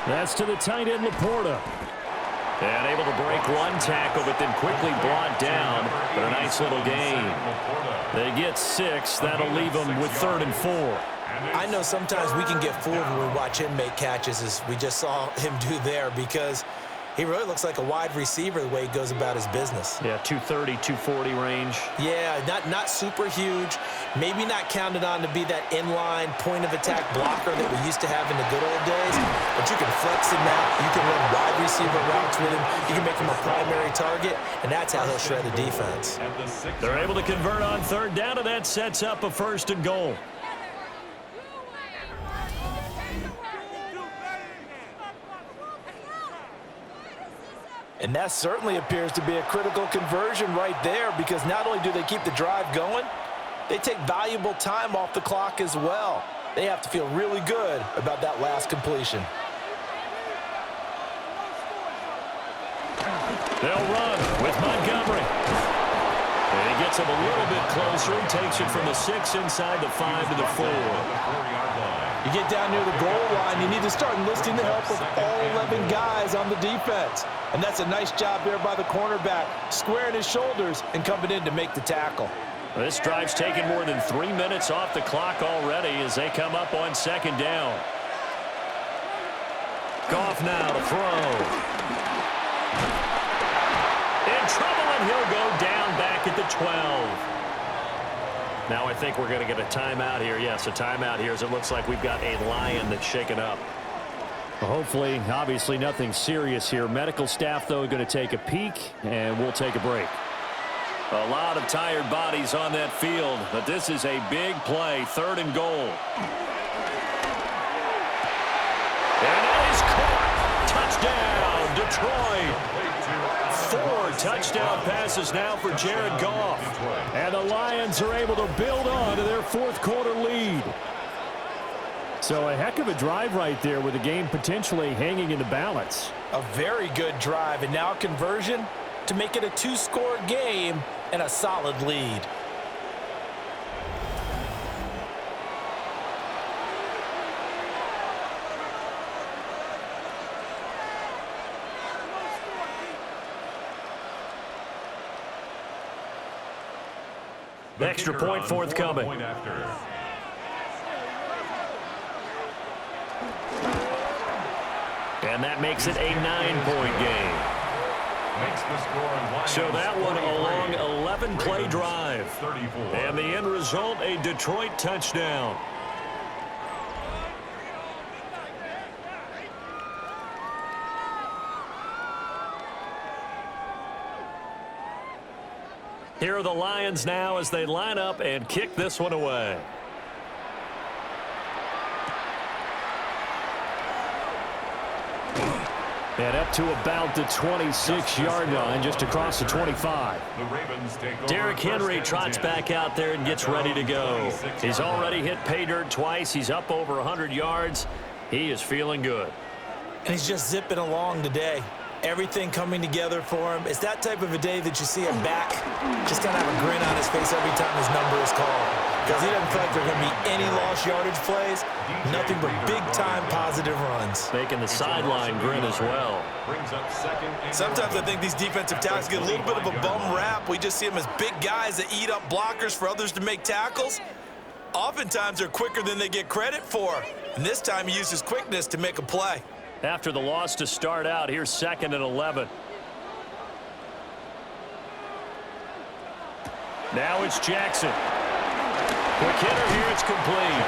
That's to the tight end, Laporta. And able to break one tackle, but then quickly brought down. But a nice little gain. They get 6. That'll leave them with 3rd and 4. I know sometimes we can get fooled when we watch him make catches, as we just saw him do there, because he really looks like a wide receiver the way he goes about his business. Yeah, 230, 240 range. Yeah, not super huge. Maybe not counted on to be that inline point-of-attack blocker that we used to have in the good old days. But you can flex him out. You can run wide receiver routes with him. You can make him a primary target, and that's how he'll shred the defense. They're able to convert on 3rd down, and that sets up a 1st and goal. And that certainly appears to be a critical conversion right there, because not only do they keep the drive going, they take valuable time off the clock as well. They have to feel really good about that last completion. They'll run with Montgomery. And he gets him a little bit closer and takes it from the 6 inside the 5 to the 4. You get down near the goal line, you need to start enlisting the help of all 11 guys on the defense. And that's a nice job there by the cornerback, squaring his shoulders and coming in to make the tackle. This drive's taken more than 3 minutes off the clock already as they come up on 2nd down. Goff now to throw. In trouble, and he'll go down back at the 12. Now I think we're going to get a timeout here. Yes, a timeout here as it looks like we've got a Lion that's shaken up. Well, hopefully, obviously nothing serious here. Medical staff, though, going to take a peek, and we'll take a break. A lot of tired bodies on that field, but this is a big play, 3rd and goal. And it is caught. Touchdown, Detroit. 4 touchdown passes now for Jared Goff. And the Lions are able to build on to their 4th quarter lead. So a heck of a drive right there with the game potentially hanging in the balance. A very good drive, and now conversion to make it a 2-score game and a solid lead. Extra point forthcoming. And that makes it a 9-point game. So that one a long 11-play drive. And the end result, a Detroit touchdown. Here are the Lions now as they line up and kick this one away. And up to about the 26-yard line, just across the 25. Derrick Henry trots back out there and gets ready to go. He's already hit pay dirt twice. He's up over 100 yards. He is feeling good. And he's just zipping along today. Everything coming together for him. It's that type of a day that you see a back just kind of have a grin on his face every time his number is called. Because he doesn't feel like there are going to be any lost yardage plays. Nothing but big-time positive runs. Making the sideline grin as well. Sometimes I think these defensive tackles get a little bit of a bum rap. We just see them as big guys that eat up blockers for others to make tackles. Oftentimes they're quicker than they get credit for. And this time he uses quickness to make a play. After the loss to start out, here's 2nd and 11. Now it's Jackson. Quick hitter here, it's complete.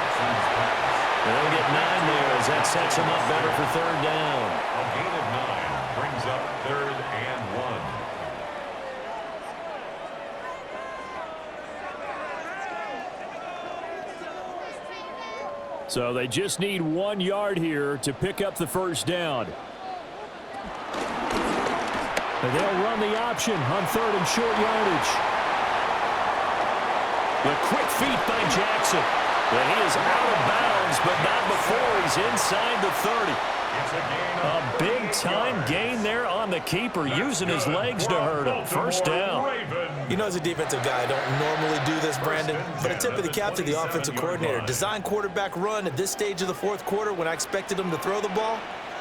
And they'll get 9 there as that sets him up better for 3rd down. A gain of 9 brings up 3rd and 1. So they just need 1 yard here to pick up the 1st down. And they'll run the option on 3rd and short yardage. The quick feet by Jackson. And he is out of bounds, but not before he's inside the 30. A big-time gain there on the keeper, using his legs to hurt him. 1st down. You know, as a defensive guy, I don't normally do this, Brandon, but a tip of the cap to the offensive coordinator. Design quarterback run at this stage of the 4th quarter when I expected him to throw the ball,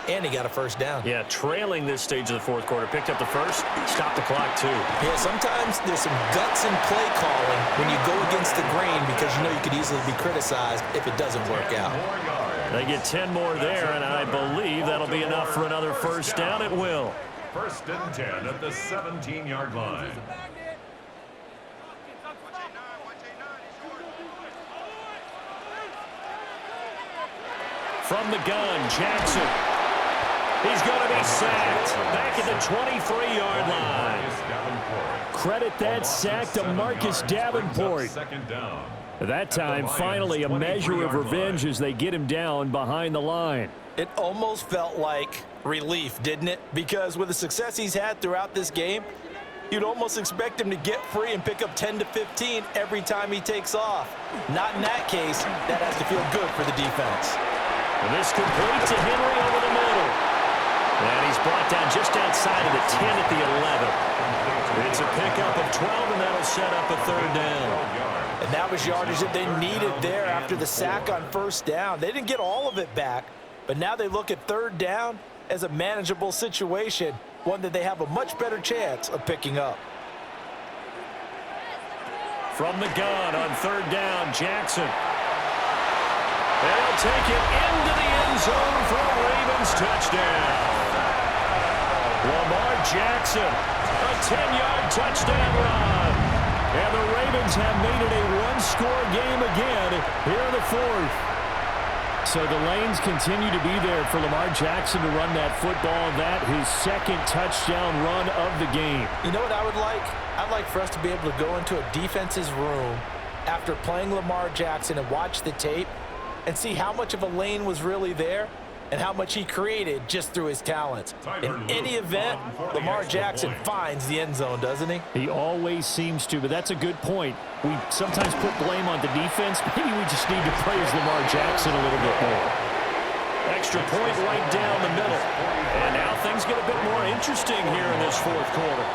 and he got a 1st down. Yeah, trailing this stage of the 4th quarter. Picked up the 1st, stopped the clock too. Yeah, sometimes there's some guts in play calling when you go against the grain because you know you could easily be criticized if it doesn't work out. They get 10 more there, and I believe that'll be enough for another 1st down. It will. 1st and 10 at the 17-yard line. From the gun, Jackson. He's going to be sacked back at the 23-yard line. Credit that sack to Marcus Davenport. 2nd down. That time, finally, a measure of revenge as they get him down behind the line. It almost felt like Relief, didn't it? Because with the success he's had throughout this game, you'd almost expect him to get free and pick up 10 to 15 every time he takes off. Not in that case. That has to feel good for the defense. And this complete to Henry over the middle. And he's brought down just outside of the 10 at the 11. It's a pickup of 12, and that'll set up a third down. And that was yardage that they needed there after the sack on first down. They didn't get all of it back, but now they look at third down as a manageable situation, one that they have a much better chance of picking up. From the gun on third down, Jackson. They'll take it into the end zone for a Ravens touchdown. Lamar Jackson, a 10-yard touchdown run. And the Ravens have made it a one-score game again here in the fourth. So the lanes continue to be there for Lamar Jackson to run that football. That his second touchdown run of the game. You know what I would like? I'd like for us to be able to go into a defense's room after playing Lamar Jackson and watch the tape and see how much of a lane was really there and how much he created just through his talents. In any event, Lamar Jackson finds the end zone, doesn't he? He always seems to, but that's a good point. We sometimes put blame on the defense. Maybe we just need to praise Lamar Jackson a little bit more. Extra point right down the middle. And now things get a bit more interesting here in this fourth quarter.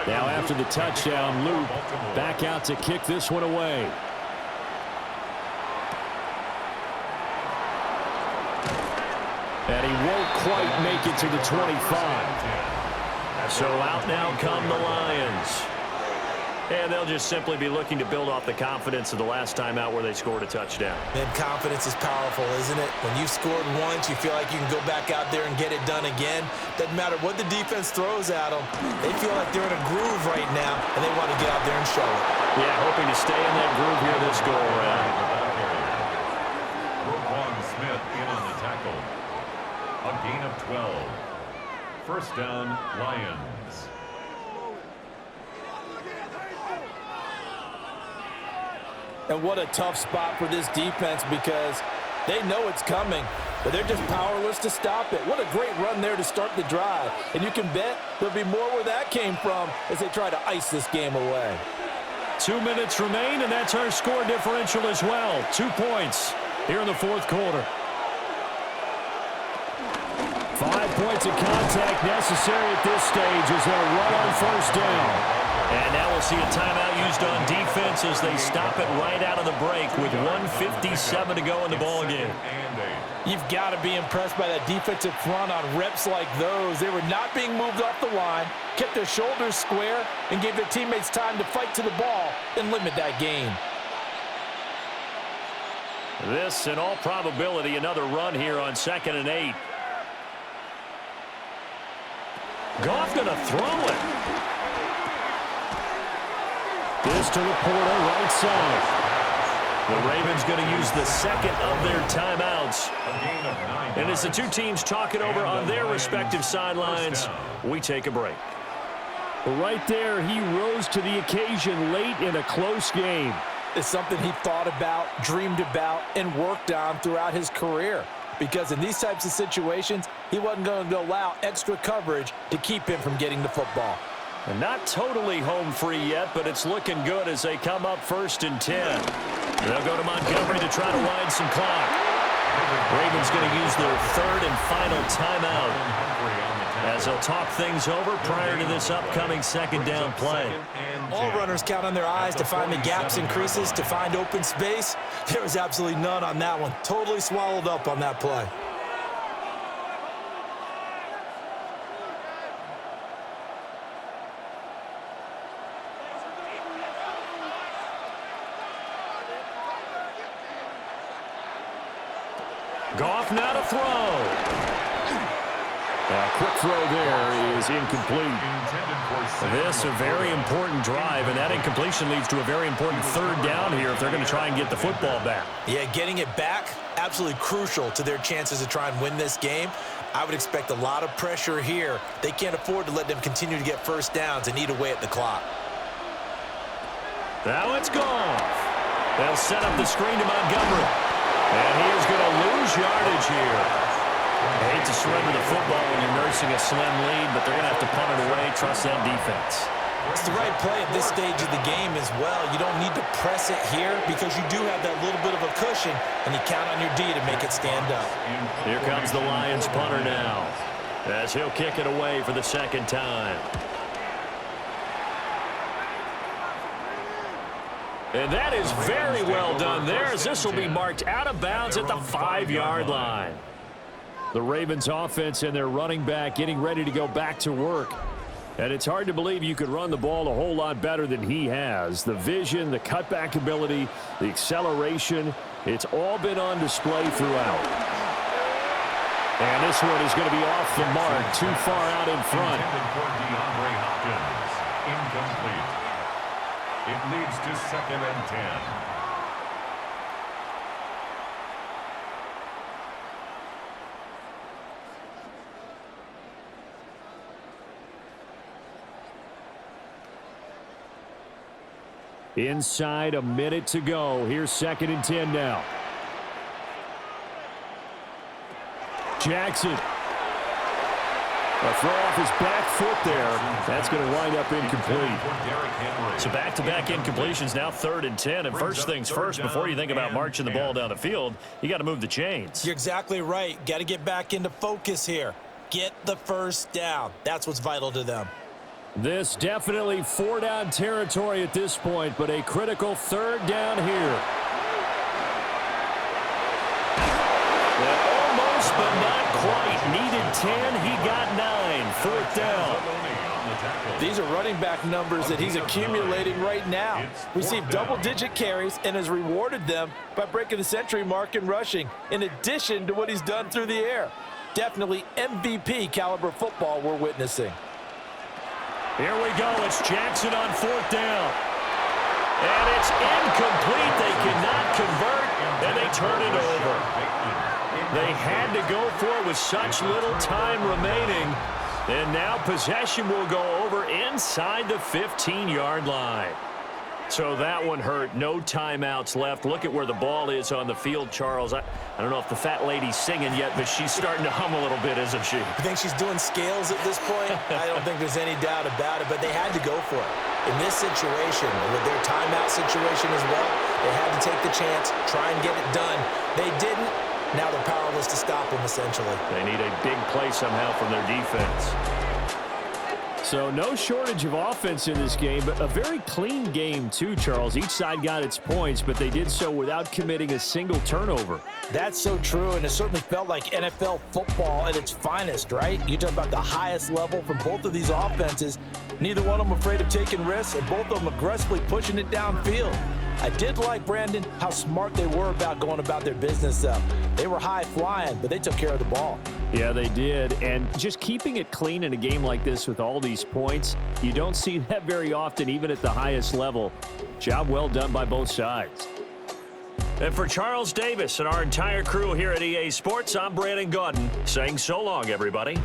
Now after the touchdown, Luke back out to kick this one away. And he won't quite make it to the 25. So out now come the Lions. And they'll just simply be looking to build off the confidence of the last time out where they scored a touchdown. Man, confidence is powerful, isn't it? When you've scored once, you feel like you can go back out there and get it done again. Doesn't matter what the defense throws at them. They feel like they're in a groove right now, and they want to get out there and show it. Yeah, hoping to stay in that groove here this go-around. Smith in on the tackle. A gain of 12. First down, Lions. And what a tough spot for this defense because they know it's coming, but they're just powerless to stop it. What a great run there to start the drive. And you can bet there'll be more where that came from as they try to ice this game away. 2 minutes remain, and that's our score differential as well. 2 points here in the fourth quarter. 5 points of contact necessary at this stage as they'll run on first down. And now we'll see a timeout used on defense as they stop it right out of the break with 1:57 to go in the ballgame. You've got to be impressed by that defensive front on reps like those. They were not being moved off the line, kept their shoulders square, and gave their teammates time to fight to the ball and limit that gain. This, in all probability, another run here on 2nd and 8. Goff going to throw it. This to Laporta, right side. The Ravens going to use the second of their timeouts. And as the two teams talk it over on their respective sidelines, we take a break. Well, right there, he rose to the occasion late in a close game. It's something he thought about, dreamed about, and worked on throughout his career. Because in these types of situations, he wasn't going to allow extra coverage to keep him from getting the football. And not totally home free yet, but it's looking good as they come up 1st and 10. They'll go to Montgomery to try to wind some clock. Ravens going to use their third and final timeout as they'll talk things over prior to this upcoming second down play. All runners count on their eyes to find the gaps and creases, to find open space. There was absolutely none on that one. Totally swallowed up on that play. Goff now to throw. Quick throw there is incomplete. This a very important drive, and that incompletion leads to a very important third down here if they're going to try and get the football back. Yeah, getting it back, absolutely crucial to their chances to try and win this game. I would expect a lot of pressure here. They can't afford to let them continue to get first downs and eat away at the clock. Now it's gone. They'll set up the screen to Montgomery. And he is going to lose yardage here. I hate to surrender the football when you're nursing a slim lead, but they're going to have to punt it away, trust that defense. It's the right play at this stage of the game as well. You don't need to press it here because you do have that little bit of a cushion, and you count on your D to make it stand up. Here comes the Lions punter now, as he'll kick it away for the second time. And that is very well done there, as this will be marked out of bounds at the 5-yard line. The Ravens offense and their running back getting ready to go back to work. And it's hard to believe you could run the ball a whole lot better than he has. The vision, the cutback ability, the acceleration, it's all been on display throughout. And this one is going to be off the mark, too far out in front. Incomplete. It leads to 2nd and 10. Inside a minute to go. Here's 2nd and 10 now. Jackson. A throw off his back foot there. That's going to wind up incomplete. So back-to-back incompletions, now 3rd and 10. And first things first, before you think about marching the ball down the field, you got to move the chains. You're exactly right. Got to get back into focus here. Get the first down. That's what's vital to them. This definitely 4-down territory at this point, but a critical 3rd down here. Almost, but not quite. Needed 10, he got 9. 4th down. These are running back numbers that he's accumulating right now. Received double-digit carries and has rewarded them by breaking the century mark in rushing, in addition to what he's done through the air. Definitely MVP caliber football we're witnessing. Here we go. It's Jackson on 4th down. And it's incomplete. They cannot convert, and they turn it over. They had to go for it with such little time remaining. And now possession will go over inside the 15-yard line. So that one hurt. No timeouts left. Look at where the ball is on the field, Charles. I don't know if the fat lady's singing yet, but she's starting to hum a little bit, isn't she? You think she's doing scales at this point? I don't think there's any doubt about it, but they had to go for it. In this situation, with their timeout situation as well, they had to take the chance, try and get it done. They didn't. Now they're powerless to stop them, essentially. They need a big play somehow from their defense. So no shortage of offense in this game, but a very clean game too, Charles. Each side got its points, but they did so without committing a single turnover. That's so true, and it certainly felt like NFL football at its finest, right? You talk about the highest level from both of these offenses. Neither one of them afraid of taking risks, and both of them aggressively pushing it downfield. I did like, Brandon, how smart they were about going about their business up. They were high-flying, but they took care of the ball. Yeah, they did. And just keeping it clean in a game like this with all these points, you don't see that very often, even at the highest level. Job well done by both sides. And for Charles Davis and our entire crew here at EA Sports, I'm Brandon Gaudin saying so long, everybody.